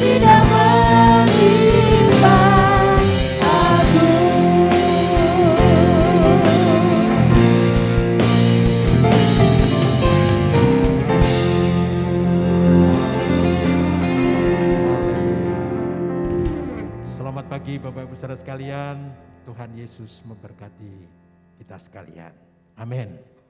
tidak menimpa aku. Selamat pagi Bapak Ibu Saudara sekalian, Tuhan Yesus memberkati kita sekalian. Amin.